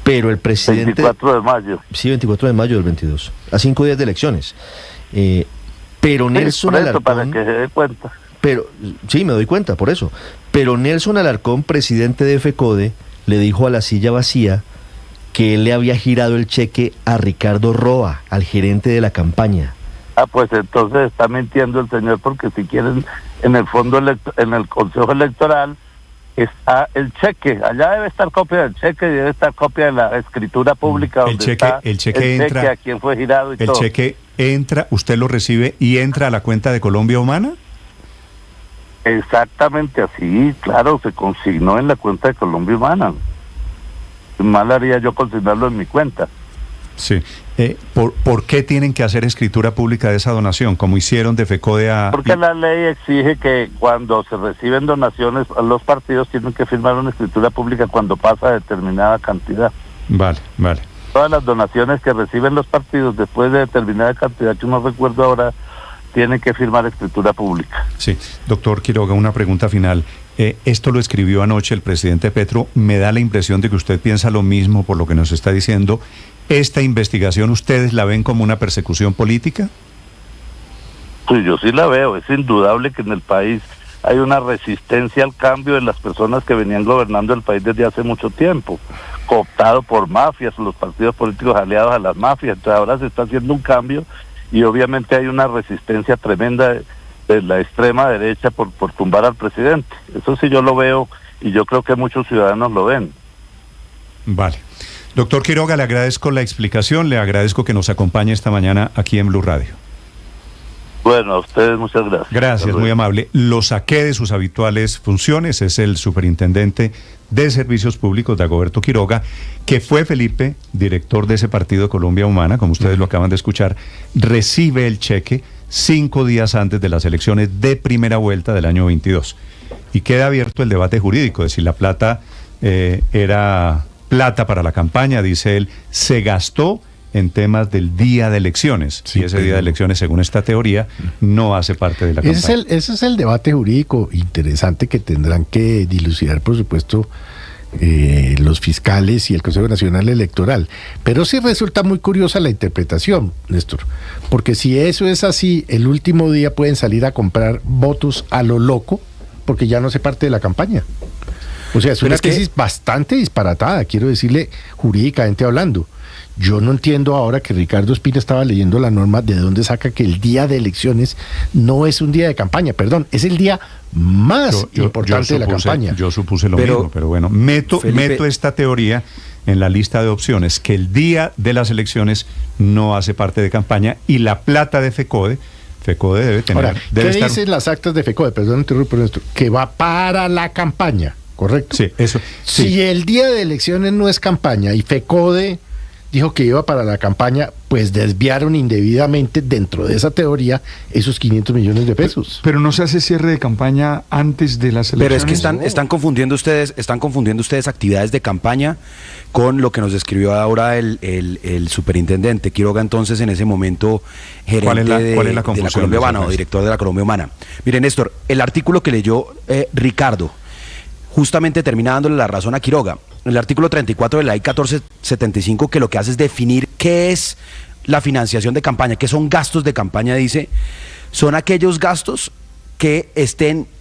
pero el presidente... 24 de mayo. Sí, 24 de mayo del 22, a 5 días de elecciones. Pero Nelson Alarcón... para que se dé cuenta. Pero, sí, me doy cuenta, por eso. Pero Nelson Alarcón, presidente de FECODE, le dijo a La Silla Vacía que él le había girado el cheque a Ricardo Roa, al gerente de la campaña. Pues entonces está mintiendo el señor, porque si quieren, en el fondo en el Consejo Electoral está el cheque. Allá debe estar copia del cheque y debe estar copia de la escritura pública donde el cheque entra, a quién fue girado y el todo. El cheque entra, usted lo recibe y entra a la cuenta de Colombia Humana. Exactamente así, claro, se consignó en la cuenta de Colombia Humana. Mal haría yo consignarlo en mi cuenta. Sí. ¿Por qué tienen que hacer escritura pública de esa donación, como hicieron de FECODE a...? Porque la ley exige que cuando se reciben donaciones, los partidos tienen que firmar una escritura pública cuando pasa determinada cantidad. Vale. Todas las donaciones que reciben los partidos después de determinada cantidad, que no recuerdo ahora, tienen que firmar escritura pública. Sí. Doctor Quiroga, una pregunta final. Esto lo escribió anoche el presidente Petro. Me da la impresión de que usted piensa lo mismo por lo que nos está diciendo. ¿Esta investigación ustedes la ven como una persecución política? Sí, yo sí la veo. Es indudable que en el país hay una resistencia al cambio de las personas que venían gobernando el país desde hace mucho tiempo, cooptado por mafias, los partidos políticos aliados a las mafias. Entonces ahora se está haciendo un cambio y obviamente hay una resistencia tremenda de la extrema derecha por tumbar al presidente. Eso sí yo lo veo y yo creo que muchos ciudadanos lo ven. Vale. Doctor Quiroga, le agradezco la explicación, le agradezco que nos acompañe esta mañana aquí en Blue Radio. Bueno, a ustedes muchas gracias. Gracias, muy amable. Lo saqué de sus habituales funciones, es el superintendente de Servicios Públicos, Dagoberto Quiroga, que fue, Felipe, director de ese partido de Colombia Humana, como ustedes lo acaban de escuchar, recibe el cheque 5 días antes de las elecciones de primera vuelta del año 22. Y queda abierto el debate jurídico de si la plata era plata para la campaña, dice él, se gastó en temas del día de elecciones. Sí, y ese día de elecciones, según esta teoría, no hace parte de la campaña. Ese es el debate jurídico interesante que tendrán que dilucidar, por supuesto, los fiscales y el Consejo Nacional Electoral. Pero sí resulta muy curiosa la interpretación, Néstor, porque si eso es así, el último día pueden salir a comprar votos a lo loco, porque ya no hace parte de la campaña. O sea, es una tesis bastante disparatada, quiero decirle, jurídicamente hablando. Yo no entiendo ahora que Ricardo Espina estaba leyendo la norma, de dónde saca que el día de elecciones no es un día de campaña, perdón, es el día más importante de la campaña. Yo supuse lo mismo, pero bueno, meto esta teoría en la lista de opciones que el día de las elecciones no hace parte de campaña y la plata de FECODE debe tener... Ahora, debe ¿qué estar... dicen las actas de FECODE? Perdón, interrumpo esto. Que va para la campaña, ¿correcto? Sí, eso. Sí. Si el día de elecciones no es campaña y FECODE dijo que iba para la campaña, pues desviaron indebidamente dentro de esa teoría esos 500 millones de pesos. Pero no se hace cierre de campaña antes de las elecciones. Pero es que están confundiendo ustedes actividades de campaña con lo que nos describió ahora el superintendente Quiroga, entonces en ese momento gerente de la Colombia Humana o director de la Colombia Humana. Miren, Néstor, el artículo que leyó Ricardo justamente termina dándole la razón a Quiroga. El artículo 34 de la ley 1475, que lo que hace es definir qué es la financiación de campaña, qué son gastos de campaña, dice, son aquellos gastos que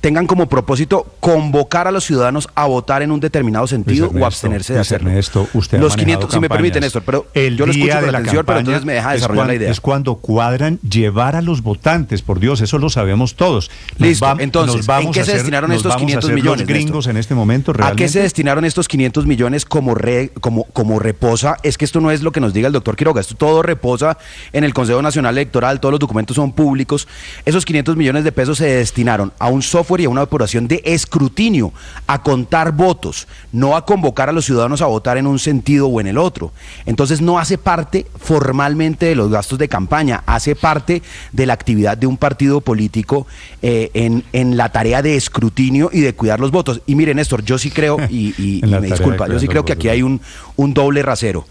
tengan como propósito convocar a los ciudadanos a votar en un determinado sentido o abstenerse de hacerlo. Usted los 500, si me permite, Néstor, pero yo lo escucho con atención, pero entonces me deja desarrollar la idea. Es cuando cuadran llevar a los votantes, por Dios, eso lo sabemos todos. Listo, entonces, ¿en qué se destinaron estos 500 millones? Los gringos en este momento, realmente. ¿A qué se destinaron estos 500 millones como reposa? Es que esto no es lo que nos diga el doctor Quiroga, esto todo reposa en el Consejo Nacional Electoral, todos los documentos son públicos. Esos 500 millones de pesos se destinaron a un software y a una operación de escrutinio, a contar votos, no a convocar a los ciudadanos a votar en un sentido o en el otro. Entonces no hace parte formalmente de los gastos de campaña, hace parte de la actividad de un partido político en la tarea de escrutinio y de cuidar los votos. Y miren, Néstor, yo sí creo, y me disculpa, yo sí creo que aquí hay un doble rasero.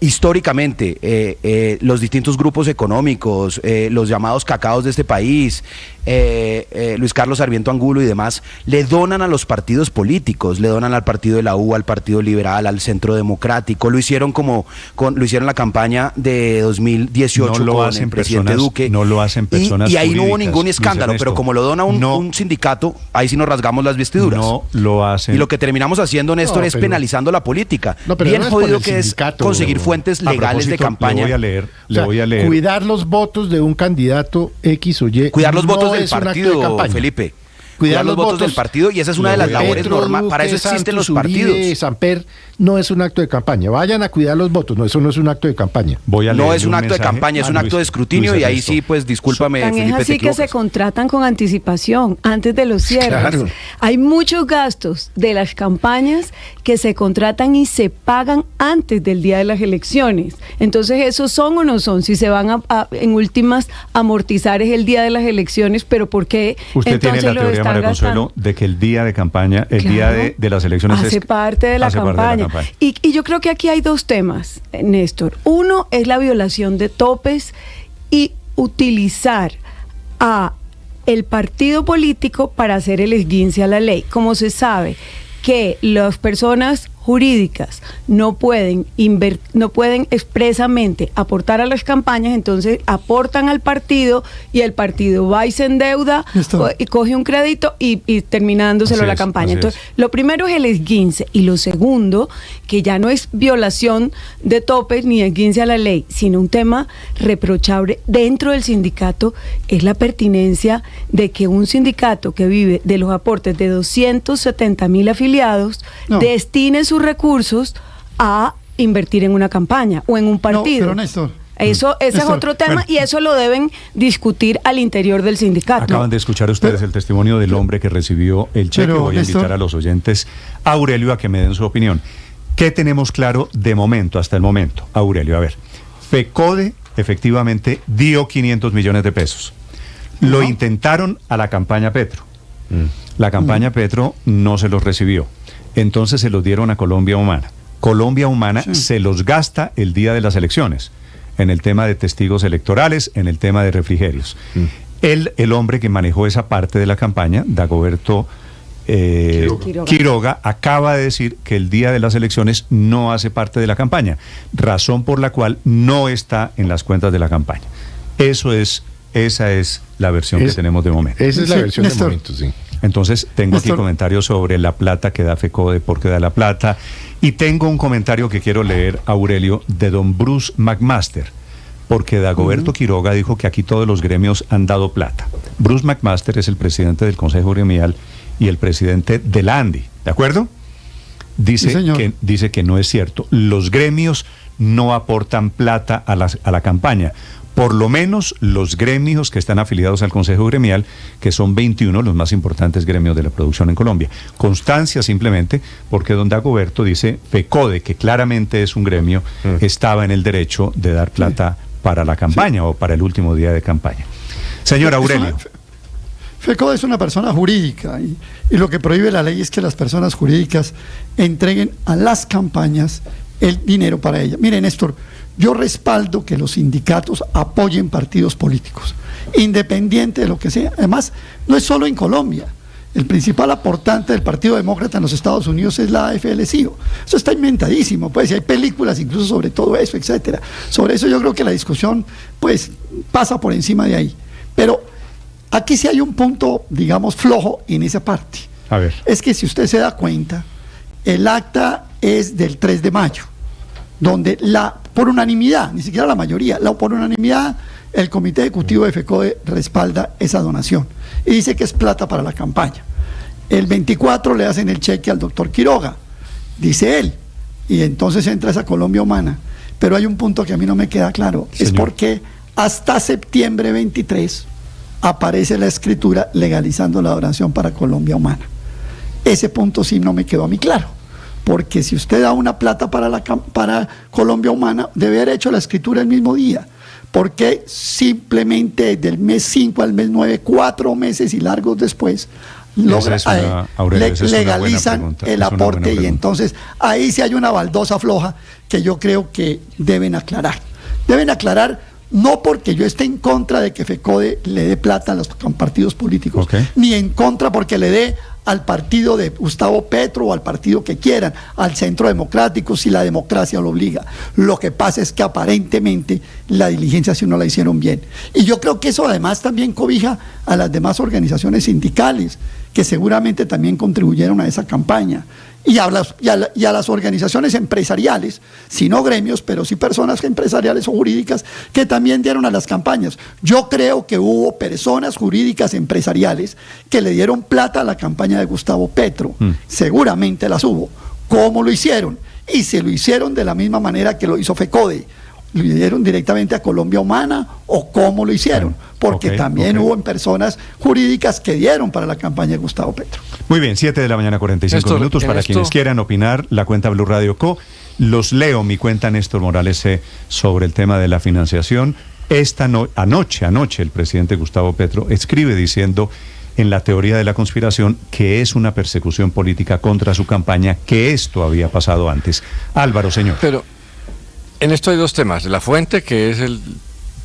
Históricamente, los distintos grupos económicos, los llamados cacaos de este país, Luis Carlos Sarmiento Angulo y demás, le donan a los partidos políticos, le donan al partido de la U, al Partido Liberal, al Centro Democrático, lo hicieron lo hicieron la campaña de 2018 con el presidente Duque. No lo hacen personas y ahí no hubo jurídicas, ningún escándalo, pero como lo dona un sindicato, ahí sí nos rasgamos las vestiduras. No lo hacen. Y lo que terminamos haciendo, Néstor, es penalizando la política. Bien jodido que es conseguir fuentes legales de campaña. Le voy a leer. Cuidar los votos de un candidato X o Y. Cuidar los votos del partido, Felipe. Cuidar los votos del partido, y esa es una de las labores normales. Para eso existen los partidos. Samper no es un acto de campaña. Vayan a cuidar los votos. No, eso no es un acto de campaña. No es un acto de campaña, es un acto de escrutinio, y ahí sí, pues discúlpame, Felipe. Es así que se contratan con anticipación antes de los cierres. Claro. Hay muchos gastos de las campañas que se contratan y se pagan antes del día de las elecciones. Entonces, ¿esos son o no son? Si se van en últimas amortizar es el día de las elecciones, pero ¿por qué usted entonces tiene la teoría, María Consuelo, de que el día de campaña, el día de las elecciones hace parte de la campaña? Y yo creo que aquí hay dos temas, Néstor. Uno es la violación de topes y utilizar a el partido político para hacer el esguince a la ley. Como se sabe que las personas jurídicas no pueden expresamente aportar a las campañas, entonces aportan al partido y el partido va y se endeuda y coge un crédito y terminándoselo a la campaña. Entonces, lo primero es el esguince, y lo segundo, que ya no es violación de topes ni esguince a la ley, sino un tema reprochable dentro del sindicato, es la pertinencia de que un sindicato que vive de los aportes de 270,000 afiliados destine sus recursos a invertir en una campaña o en un partido. No, pero Néstor, ese es otro tema, y eso lo deben discutir al interior del sindicato. Acaban de escuchar ustedes el testimonio del hombre que recibió el cheque. Voy a invitar a los oyentes, Aurelio, a que me den su opinión. ¿Qué tenemos claro de momento, hasta el momento? Aurelio, a ver. FECODE efectivamente dio 500 millones de pesos. Lo intentaron a la campaña Petro. La campaña Petro no se los recibió. Entonces se los dieron a Colombia Humana. Colombia Humana se los gasta el día de las elecciones, en el tema de testigos electorales, en el tema de refrigerios. El hombre que manejó esa parte de la campaña, Dagoberto Quiroga, acaba de decir que el día de las elecciones no hace parte de la campaña, razón por la cual no está en las cuentas de la campaña. Esa es la versión que tenemos de momento. Esa es la versión de momento, sí. Entonces, tengo aquí comentarios sobre la plata que da FECODE, por qué da la plata, y tengo un comentario que quiero leer, Aurelio, de don Bruce McMaster, porque Dagoberto Quiroga dijo que aquí todos los gremios han dado plata. Bruce McMaster es el presidente del Consejo Gremial y el presidente de la ANDI, ¿de acuerdo? dice que no es cierto. Los gremios no aportan plata a la campaña. Por lo menos los gremios que están afiliados al Consejo Gremial, que son 21 los más importantes gremios de la producción en Colombia. Constancia simplemente porque don Dagoberto dice FECODE, que claramente es un gremio, estaba en el derecho de dar plata para la campaña o para el último día de campaña. Señor Aurelio. FECODE es una persona jurídica y lo que prohíbe la ley es que las personas jurídicas entreguen a las campañas el dinero para ella. Mire, Néstor, yo respaldo que los sindicatos apoyen partidos políticos, independiente de lo que sea. Además, no es solo en Colombia. El principal aportante del Partido Demócrata en los Estados Unidos es la AFL-CIO. Eso está inventadísimo, pues, y hay películas incluso sobre todo eso, etcétera. Sobre eso yo creo que la discusión, pues, pasa por encima de ahí. Pero aquí sí hay un punto, digamos, flojo en esa parte. A ver. Es que si usted se da cuenta, el acta es del 3 de mayo, donde por unanimidad, ni siquiera la mayoría, por unanimidad, el Comité Ejecutivo de FECODE respalda esa donación y dice que es plata para la campaña. El 24 le hacen el cheque al doctor Quiroga, dice él, y entonces entra esa Colombia Humana. Pero hay un punto que a mí no me queda claro, es porque hasta septiembre 23 aparece la escritura legalizando la donación para Colombia Humana. Ese punto sí no me quedó a mí claro. Porque si usted da una plata para Colombia Humana, debe haber hecho la escritura el mismo día. Porque simplemente del mes 5 al mes 9, 4 meses y largos después, legalizan el aporte y entonces ahí sí hay una baldosa floja que yo creo que deben aclarar. Deben aclarar no porque yo esté en contra de que FECODE le dé plata a los partidos políticos, ni en contra porque le dé al partido de Gustavo Petro o al partido que quieran, al Centro Democrático, si la democracia lo obliga. Lo que pasa es que aparentemente la diligencia sí no la hicieron bien. Y yo creo que eso además también cobija a las demás organizaciones sindicales, que seguramente también contribuyeron a esa campaña. Y a las organizaciones empresariales, si no gremios, pero sí personas empresariales o jurídicas que también dieron a las campañas. Yo creo que hubo personas jurídicas empresariales que le dieron plata a la campaña de Gustavo Petro. Seguramente las hubo. ¿Cómo lo hicieron? Y se lo hicieron de la misma manera que lo hizo FECODE. ¿Lo dieron directamente a Colombia Humana o cómo lo hicieron? Porque también hubo personas jurídicas que dieron para la campaña de Gustavo Petro. Muy bien, 7 de la mañana, 45 minutos. Para quienes quieran opinar, la cuenta Blue Radio Co. Los leo, mi cuenta Néstor Morales sobre el tema de la financiación. Anoche el presidente Gustavo Petro escribe diciendo en la teoría de la conspiración que es una persecución política contra su campaña, que esto había pasado antes. Álvaro, señor. Pero en esto hay dos temas. La fuente, que es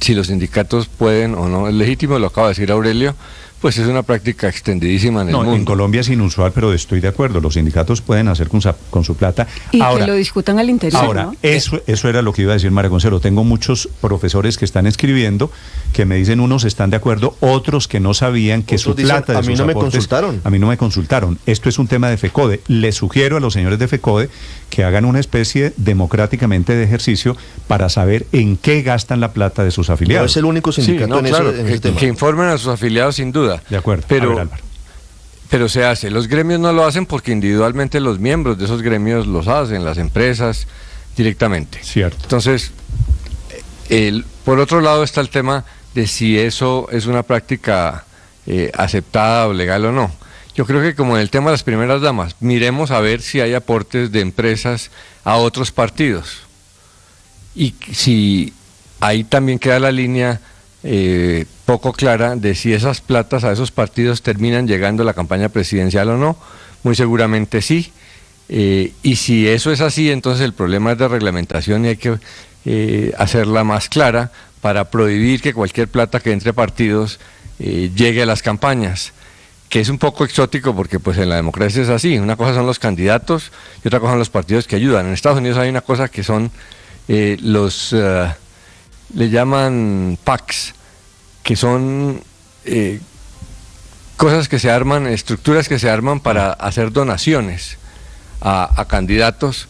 si los sindicatos pueden o no, es legítimo, lo acaba de decir Aurelio, pues es una práctica extendidísima en el mundo. En Colombia es inusual, pero estoy de acuerdo. Los sindicatos pueden hacer con su plata. Y ahora, que lo discutan al interior. Ahora, ¿no? eso era lo que iba a decir María Consuelo. Tengo muchos profesores que están escribiendo, que me dicen unos están de acuerdo, otros que no sabían que su plata de sus aportes. A mí no me consultaron. A mí no me consultaron. Esto es un tema de FECODE. Les sugiero a los señores de FECODE que hagan una especie democráticamente de ejercicio para saber en qué gastan la plata de sus afiliados. No es el único sindicato en ese tema. Que informen a sus afiliados sin duda. De acuerdo. Pero se hace. Los gremios no lo hacen porque individualmente los miembros de esos gremios los hacen, las empresas directamente. Cierto. Entonces, por otro lado está el tema de si eso es una práctica aceptada o legal o no. Yo creo que como en el tema de las primeras damas, miremos a ver si hay aportes de empresas a otros partidos. Y si ahí también queda la línea poco clara de si esas platas a esos partidos terminan llegando a la campaña presidencial o no. Muy seguramente sí. Y si eso es así, entonces el problema es de reglamentación y hay que hacerla más clara para prohibir que cualquier plata que entre a partidos llegue a las campañas, que es un poco exótico porque pues en la democracia es así. Una cosa son los candidatos y otra cosa son los partidos que ayudan. En Estados Unidos hay una cosa que son le llaman PACs, que son cosas que se arman, estructuras que se arman para hacer donaciones a candidatos,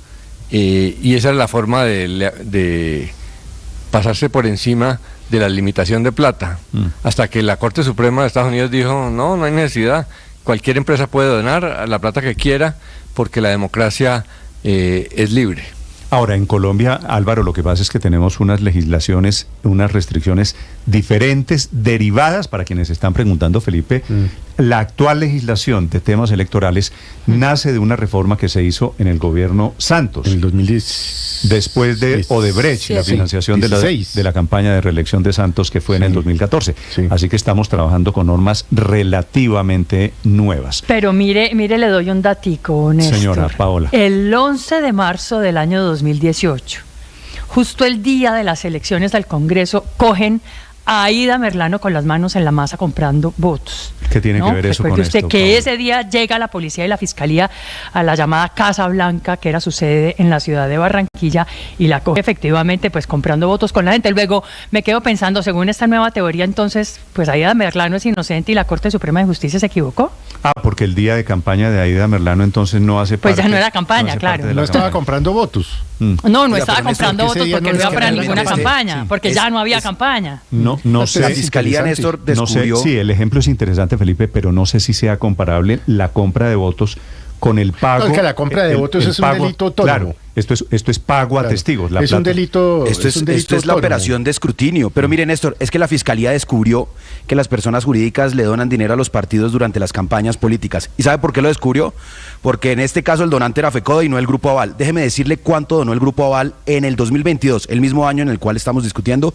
y esa es la forma de pasarse por encima de la limitación de plata, hasta que la Corte Suprema de Estados Unidos dijo, no hay necesidad, cualquier empresa puede donar la plata que quiera, porque la democracia es libre. Ahora, en Colombia, Álvaro, lo que pasa es que tenemos unas legislaciones, unas restricciones diferentes, derivadas, para quienes están preguntando, Felipe, la actual legislación de temas electorales nace de una reforma que se hizo en el gobierno Santos. En el 2010. Después de Odebrecht, la financiación de la campaña de reelección de Santos, que fue en el 2014. Sí. Así que estamos trabajando con normas relativamente nuevas. Pero mire, le doy un datico, Néstor. Señora Paola. El 11 de marzo del año 2018, justo el día de las elecciones al Congreso, cogen a Aida Merlano con las manos en la masa comprando votos. ¿Qué tiene que ver eso con usted esto, que Paola? ese día llega la policía y la fiscalía a la llamada Casa Blanca, que era su sede en la ciudad de Barranquilla, y la coge efectivamente pues comprando votos con la gente. Luego me quedo pensando, según esta nueva teoría, entonces pues Aida Merlano es inocente y la Corte Suprema de Justicia se equivocó. Ah, porque el día de campaña de Aida Merlano entonces no hace parte. Pues ya no era campaña, claro. No estaba comprando votos. No estaba comprando votos porque no iba para ninguna campaña, porque ya no había campaña. No sé. La Fiscalía, Néstor, descubrió... No sé, sí, el ejemplo es interesante, Felipe, pero no sé si sea comparable la compra de votos con el pago. No, es que la compra de votos es un delito autónomo. Claro, esto es pago a testigos. Es un delito. Esto es la operación de escrutinio. Pero mire, Néstor, es que la Fiscalía descubrió que las personas jurídicas le donan dinero a los partidos durante las campañas políticas. ¿Y sabe por qué lo descubrió? Porque en este caso el donante era FECODE y no el Grupo Aval. Déjeme decirle cuánto donó el Grupo Aval en el 2022, el mismo año en el cual estamos discutiendo,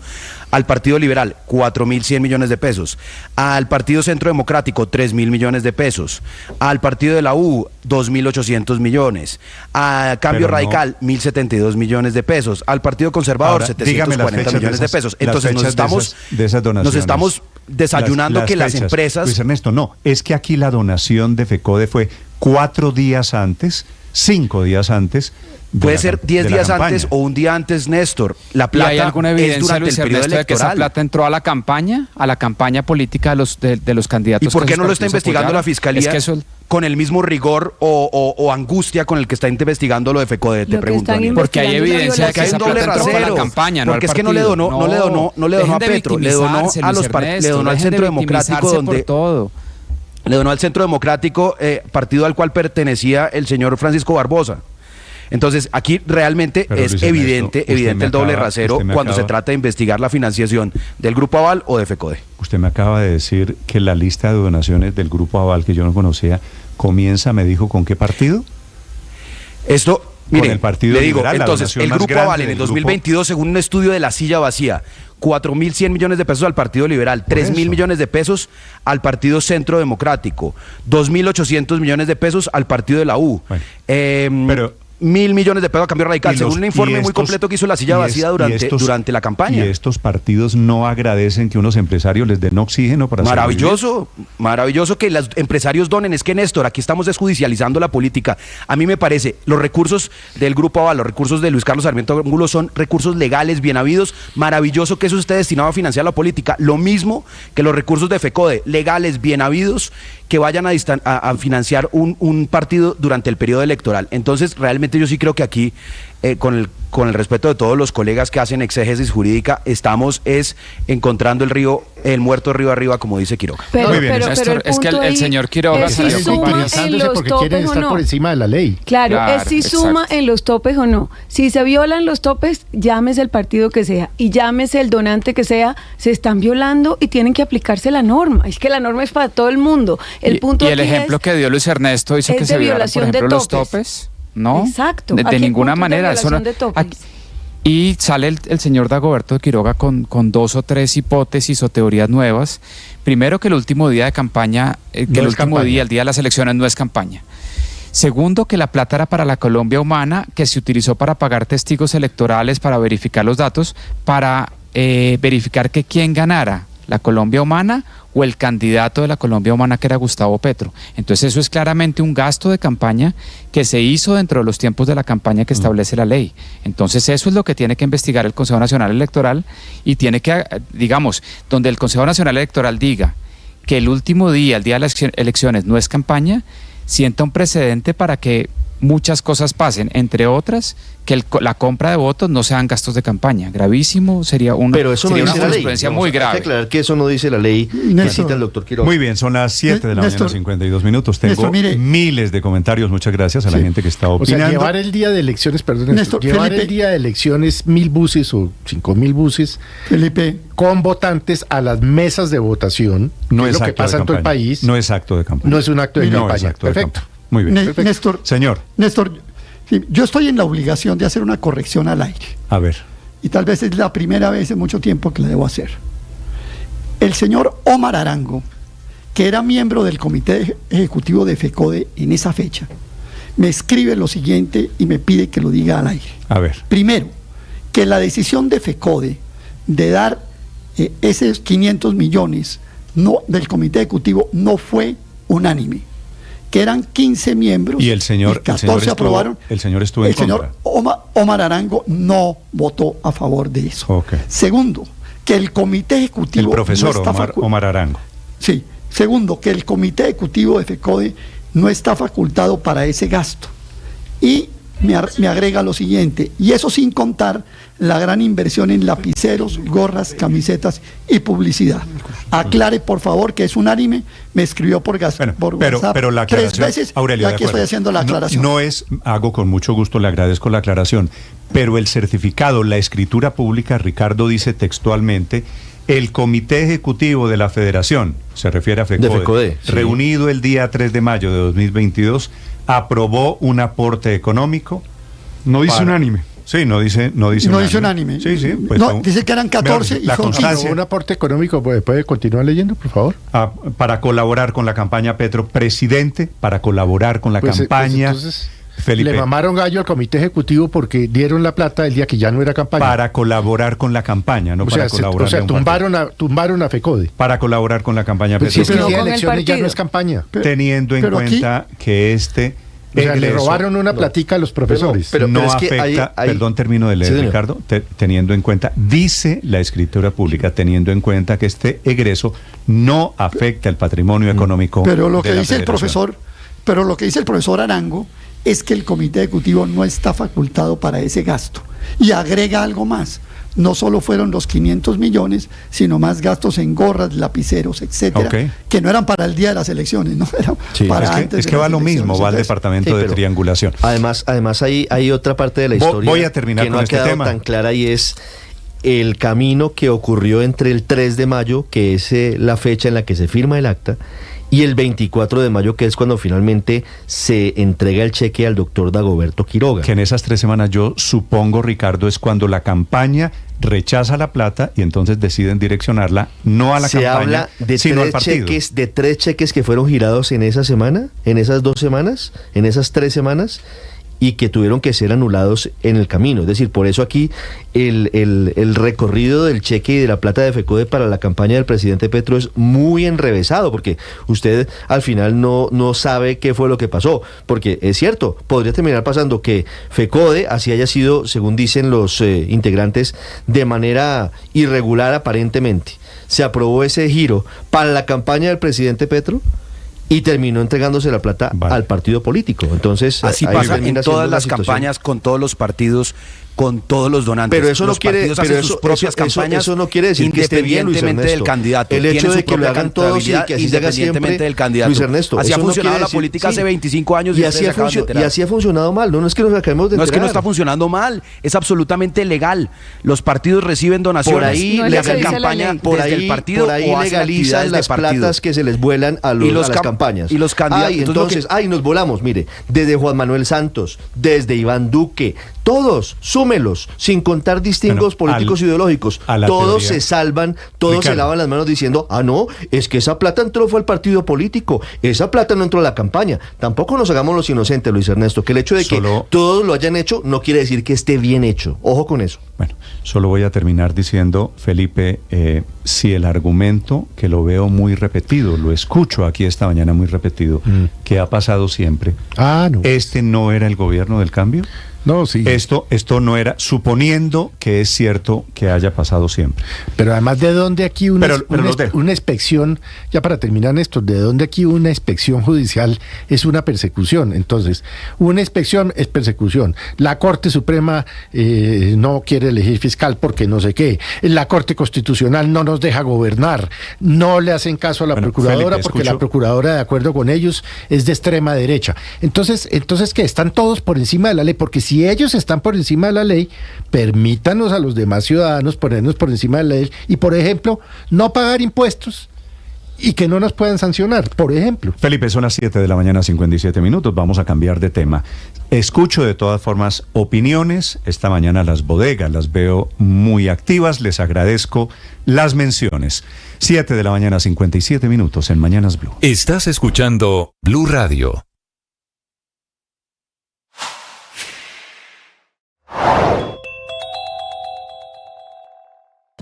al Partido Liberal, 4.100 millones de pesos. Al Partido Centro Democrático, 3.000 millones de pesos. Al Partido de la U, 2.800 millones. A Cambio Radical, 1.072 millones de pesos. Al Partido Conservador, 740 millones de pesos. Entonces nos estamos desayunando que las empresas... Luis Ernesto, no, es que aquí la donación de FECODE fue 4 días antes, 5 días antes. Puede ser 10 días antes o un día antes, Néstor. La plata ¿Y hay alguna evidencia, es durante Luis el periodo Ernesto, de que esa plata entró a la campaña política de los candidatos? ¿Y por qué no lo está investigando la Fiscalía con el mismo rigor o angustia con el que está investigando lo de FECODE? Te pregunto. Porque hay evidencia de que esa plata entró para la campaña, no al partido. Porque es que no le donó a Petro, le donó a los partidos, le donó al Centro Democrático, le donó al Centro Democrático, partido al cual pertenecía el señor Francisco Barbosa. Entonces, aquí realmente es evidente el doble rasero cuando se trata de investigar la financiación del Grupo Aval o de FECODE. Usted me acaba de decir que la lista de donaciones del Grupo Aval, que yo no conocía, comienza, me dijo, ¿con qué partido? Esto, mire, el Partido le digo, Liberal, entonces, el Grupo Aval en el 2022, según un estudio de La Silla Vacía, 4.100 millones de pesos al Partido Liberal, 3.000 millones de pesos al Partido Centro Democrático, 2.800 millones de pesos al Partido de la U. Bueno, pero 1.000 millones de pesos a Cambio Radical, según un informe muy completo que hizo La Silla Vacía durante la campaña. ¿Y estos partidos no agradecen que unos empresarios les den oxígeno para maravilloso que los empresarios donen? Es que, Néstor, aquí estamos desjudicializando la política. A mí me parece, los recursos del Grupo Aval, los recursos de Luis Carlos Sarmiento Angulo son recursos legales, bien habidos. Maravilloso que eso esté destinado a financiar la política. Lo mismo que los recursos de FECODE, legales, bien habidos, que vayan a financiar un partido durante el periodo electoral. Entonces, realmente yo sí creo que aquí, con el respeto de todos los colegas que hacen exégesis jurídica, estamos encontrando el muerto río arriba, como dice Quiroga. Muy bien, es que el señor Quiroga está descomparizándose porque quieren estar por encima de la ley. Claro, es si suma en los topes o no. Si se violan los topes, llámese el partido que sea y llámese el donante que sea, se están violando y tienen que aplicarse la norma. Es que la norma es para todo el mundo. El ejemplo que dio Luis Ernesto hizo que se violaran, por ejemplo, los topes. No, exacto. De ninguna manera. Y sale el señor Dagoberto Quiroga con 2 o 3 hipótesis o teorías nuevas. Primero, que el último día de campaña, el día de las elecciones no es campaña. Segundo, que la plata era para la Colombia humana, que se utilizó para pagar testigos electorales, para verificar los datos, para verificar que quién ganara, la Colombia humana o el candidato de la Colombia humana, que era Gustavo Petro. Entonces eso es claramente un gasto de campaña que se hizo dentro de los tiempos de la campaña que establece la ley. Entonces eso es lo que tiene que investigar el Consejo Nacional Electoral y tiene que, digamos, donde el Consejo Nacional Electoral diga que el último día, el día de las elecciones, no es campaña, sienta un precedente para que muchas cosas pasen, entre otras que la compra de votos no sean gastos de campaña. Gravísimo, sería una consecuencia muy grave. Hay que aclarar que eso no dice la ley que cita el doctor Quiroga. Muy bien, son las 7 de la mañana, 52 minutos. Tengo miles de comentarios. Muchas gracias a la gente que está opinando. O sea, llevar el día de elecciones, llevar el día de elecciones 1.000 buses o 5.000 buses, Felipe, con votantes a las mesas de votación, no es lo que pasa en todo el país. No es acto de campaña. No es un acto de campaña. Perfecto. Muy bien. Néstor, señor. Néstor, sí, yo estoy en la obligación de hacer una corrección al aire. A ver. Y tal vez es la primera vez en mucho tiempo que la debo hacer. El señor Omar Arango, que era miembro del comité ejecutivo de FECODE en esa fecha, me escribe lo siguiente y me pide que lo diga al aire. A ver. Primero, que la decisión de FECODE de dar esos 500 millones del comité ejecutivo no fue unánime, que eran 15 miembros y el señor 14 aprobaron. El señor estuvo en contra. El señor Omar Arango no votó a favor de eso. Okay. Segundo, que el comité ejecutivo... El profesor Omar Arango. Sí. Segundo, que el comité ejecutivo de FECODE no está facultado para ese gasto. Y me agrega lo siguiente, y eso sin contar la gran inversión en lapiceros, gorras, camisetas y publicidad. Aclare, por favor, que es unánime. Me escribió por WhatsApp pero la aclaración, 3 veces, Aurelio, y aquí estoy haciendo la aclaración. Hago con mucho gusto, le agradezco la aclaración, pero el certificado, la escritura pública, Ricardo, dice textualmente: el Comité Ejecutivo de la Federación, se refiere a FECODE, reunido el día 3 de mayo de 2022, aprobó un aporte económico. No dice unánime. Sí, no dice unánime. Sí, pues no, dice que eran 14 y son 15. Un aporte económico, ¿puede continuar leyendo, por favor? Para colaborar con la campaña Petro, presidente, para colaborar con la campaña. Entonces, Felipe, le mamaron gallo al comité ejecutivo porque dieron la plata el día que ya no era campaña. Para colaborar con la campaña, no para colaborar. O sea, tumbaron a FECODE. Para colaborar con la campaña Petro. Pero si el día de elecciones ya no es campaña. Teniendo en cuenta que o sea, le robaron una platica a los profesores. Pero no afecta, perdón, termino de leer, sí, Ricardo, teniendo en cuenta, dice la escritura pública, teniendo en cuenta que este egreso no afecta el patrimonio económico. Pero lo que dice el profesor Arango es que el comité ejecutivo no está facultado para ese gasto. Y agrega algo más. No solo fueron los 500 millones, sino más gastos en gorras, lapiceros, etcétera, que no eran para el día de las elecciones, no eran para antes. Es que va lo mismo, va al departamento de triangulación. Además hay otra parte de la historia voy a terminar que no con ha quedado tan clara, y es el camino que ocurrió entre el 3 de mayo, que es la fecha en la que se firma el acta, y el 24 de mayo, que es cuando finalmente se entrega el cheque al doctor Dagoberto Quiroga. Que en esas 3 semanas, yo supongo, Ricardo, es cuando la campaña rechaza la plata y entonces deciden direccionarla no a la campaña, sino al partido. De 3 cheques que fueron girados en esa semana, en esas 2 semanas, en esas 3 semanas, y que tuvieron que ser anulados en el camino. Es decir, por eso aquí el recorrido del cheque y de la plata de FECODE para la campaña del presidente Petro es muy enrevesado, porque usted al final no sabe qué fue lo que pasó, porque es cierto, podría terminar pasando que FECODE, así haya sido, según dicen los integrantes, de manera irregular aparentemente, se aprobó ese giro para la campaña del presidente Petro y terminó entregándose la plata al partido político. Entonces, así pasa en todas las campañas, con todos los partidos, con todos los donantes. Pero eso no quiere, sus propias campañas, eso no quiere decir que esté bien, Luis Ernesto. Del candidato. El hecho de que lo hagan todos y que así se haga siempre, del candidato. Luis Ernesto, así ha funcionado la política hace 25 años y así ha funcionado mal. No es que nos acabemos de enterar. No es que no está funcionando mal, es absolutamente legal. Los partidos reciben donaciones. Por ahí le hacen campaña desde el partido, por ahí legalizan las platas que se les vuelan a las campañas. Y los candidatos. Entonces, nos volamos, mire, desde Juan Manuel Santos, desde Iván Duque, todos, súmelos, sin contar distingos políticos ideológicos, todos se salvan, todos se lavan las manos diciendo, no, es que esa plata entró fue al partido político, esa plata no entró a la campaña. Tampoco nos hagamos los inocentes, Luis Ernesto, que el hecho de que todos lo hayan hecho no quiere decir que esté bien hecho. Ojo con eso. Bueno, solo voy a terminar diciendo, Felipe, si el argumento, que lo veo muy repetido, lo escucho aquí esta mañana muy repetido, que ha pasado siempre, ¿este no era el gobierno del cambio? No, sí. Esto no era, suponiendo que es cierto que haya pasado siempre. Pero además, ¿de dónde aquí una inspección, ya para terminar esto, de dónde aquí una inspección judicial es una persecución? Entonces, una inspección es persecución. La Corte Suprema no quiere elegir fiscal porque no sé qué. La Corte Constitucional no nos deja gobernar. No le hacen caso a la procuradora, Felipe, porque la procuradora, de acuerdo con ellos, es de extrema derecha. Entonces ¿qué? Están todos por encima de la ley, porque si ellos están por encima de la ley, permítanos a los demás ciudadanos ponernos por encima de la ley y, por ejemplo, no pagar impuestos y que no nos puedan sancionar, por ejemplo. Felipe, son las 7 de la mañana, 57 minutos. Vamos a cambiar de tema. Escucho de todas formas opiniones. Esta mañana las bodegas las veo muy activas. Les agradezco las menciones. 7 de la mañana, 57 minutos en Mañanas Blue. Estás escuchando Blue Radio.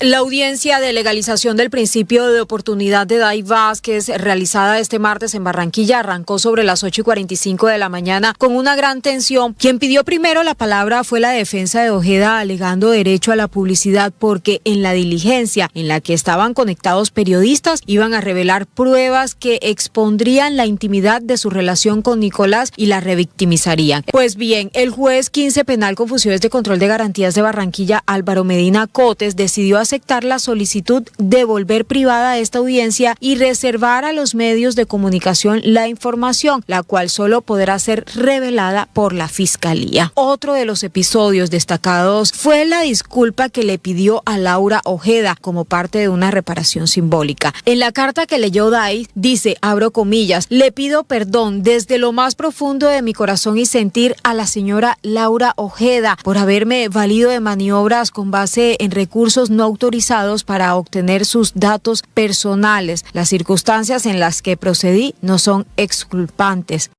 La audiencia de legalización del principio de oportunidad de Day Vázquez, realizada este martes en Barranquilla, arrancó sobre las 8:45 de la mañana con una gran tensión. Quien pidió primero la palabra fue la defensa de Ojeda, alegando derecho a la publicidad porque en la diligencia en la que estaban conectados periodistas iban a revelar pruebas que expondrían la intimidad de su relación con Nicolás y la revictimizarían. Pues bien, el juez 15 penal con funciones de control de garantías de Barranquilla, Álvaro Medina Cotes, decidió aceptar la solicitud de volver privada esta audiencia y reservar a los medios de comunicación la información, la cual solo podrá ser revelada por la Fiscalía. Otro de los episodios destacados fue la disculpa que le pidió a Laura Ojeda como parte de una reparación simbólica. En la carta que leyó Day, dice, abro comillas, le pido perdón desde lo más profundo de mi corazón y sentir a la señora Laura Ojeda por haberme valido de maniobras con base en recursos no autorizados para obtener sus datos personales. Las circunstancias en las que procedí no son exculpantes.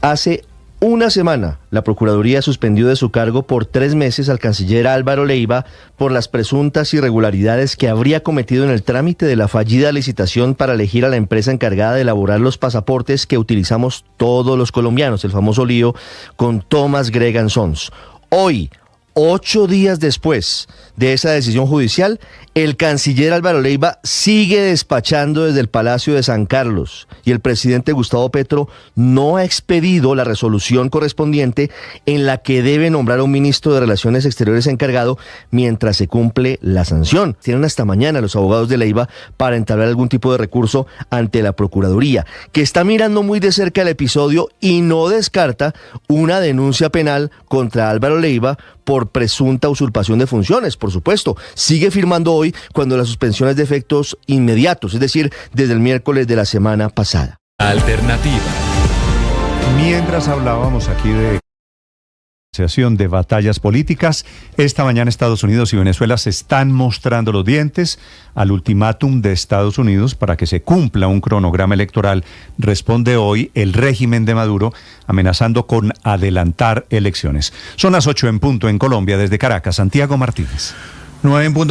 Hace una semana, la Procuraduría suspendió de su cargo por 3 meses al canciller Álvaro Leiva por las presuntas irregularidades que habría cometido en el trámite de la fallida licitación para elegir a la empresa encargada de elaborar los pasaportes que utilizamos todos los colombianos, el famoso lío con Thomas Gregan Sons. Hoy, 8 días después de esa decisión judicial, el canciller Álvaro Leiva sigue despachando desde el Palacio de San Carlos y el presidente Gustavo Petro no ha expedido la resolución correspondiente en la que debe nombrar a un ministro de Relaciones Exteriores encargado mientras se cumple la sanción. Tienen hasta mañana los abogados de Leiva para entablar algún tipo de recurso ante la Procuraduría, que está mirando muy de cerca el episodio y no descarta una denuncia penal contra Álvaro Leiva por presunta usurpación de funciones, por supuesto. Sigue firmando hoy cuando la suspensión es de efectos inmediatos, es decir, desde el miércoles de la semana pasada. Alternativa. Mientras hablábamos aquí de batallas políticas, esta mañana Estados Unidos y Venezuela se están mostrando los dientes al ultimátum de Estados Unidos para que se cumpla un cronograma electoral. Responde hoy el régimen de Maduro amenazando con adelantar elecciones. Son las 8 en punto en Colombia. Desde Caracas, Santiago Martínez. 9 en punto.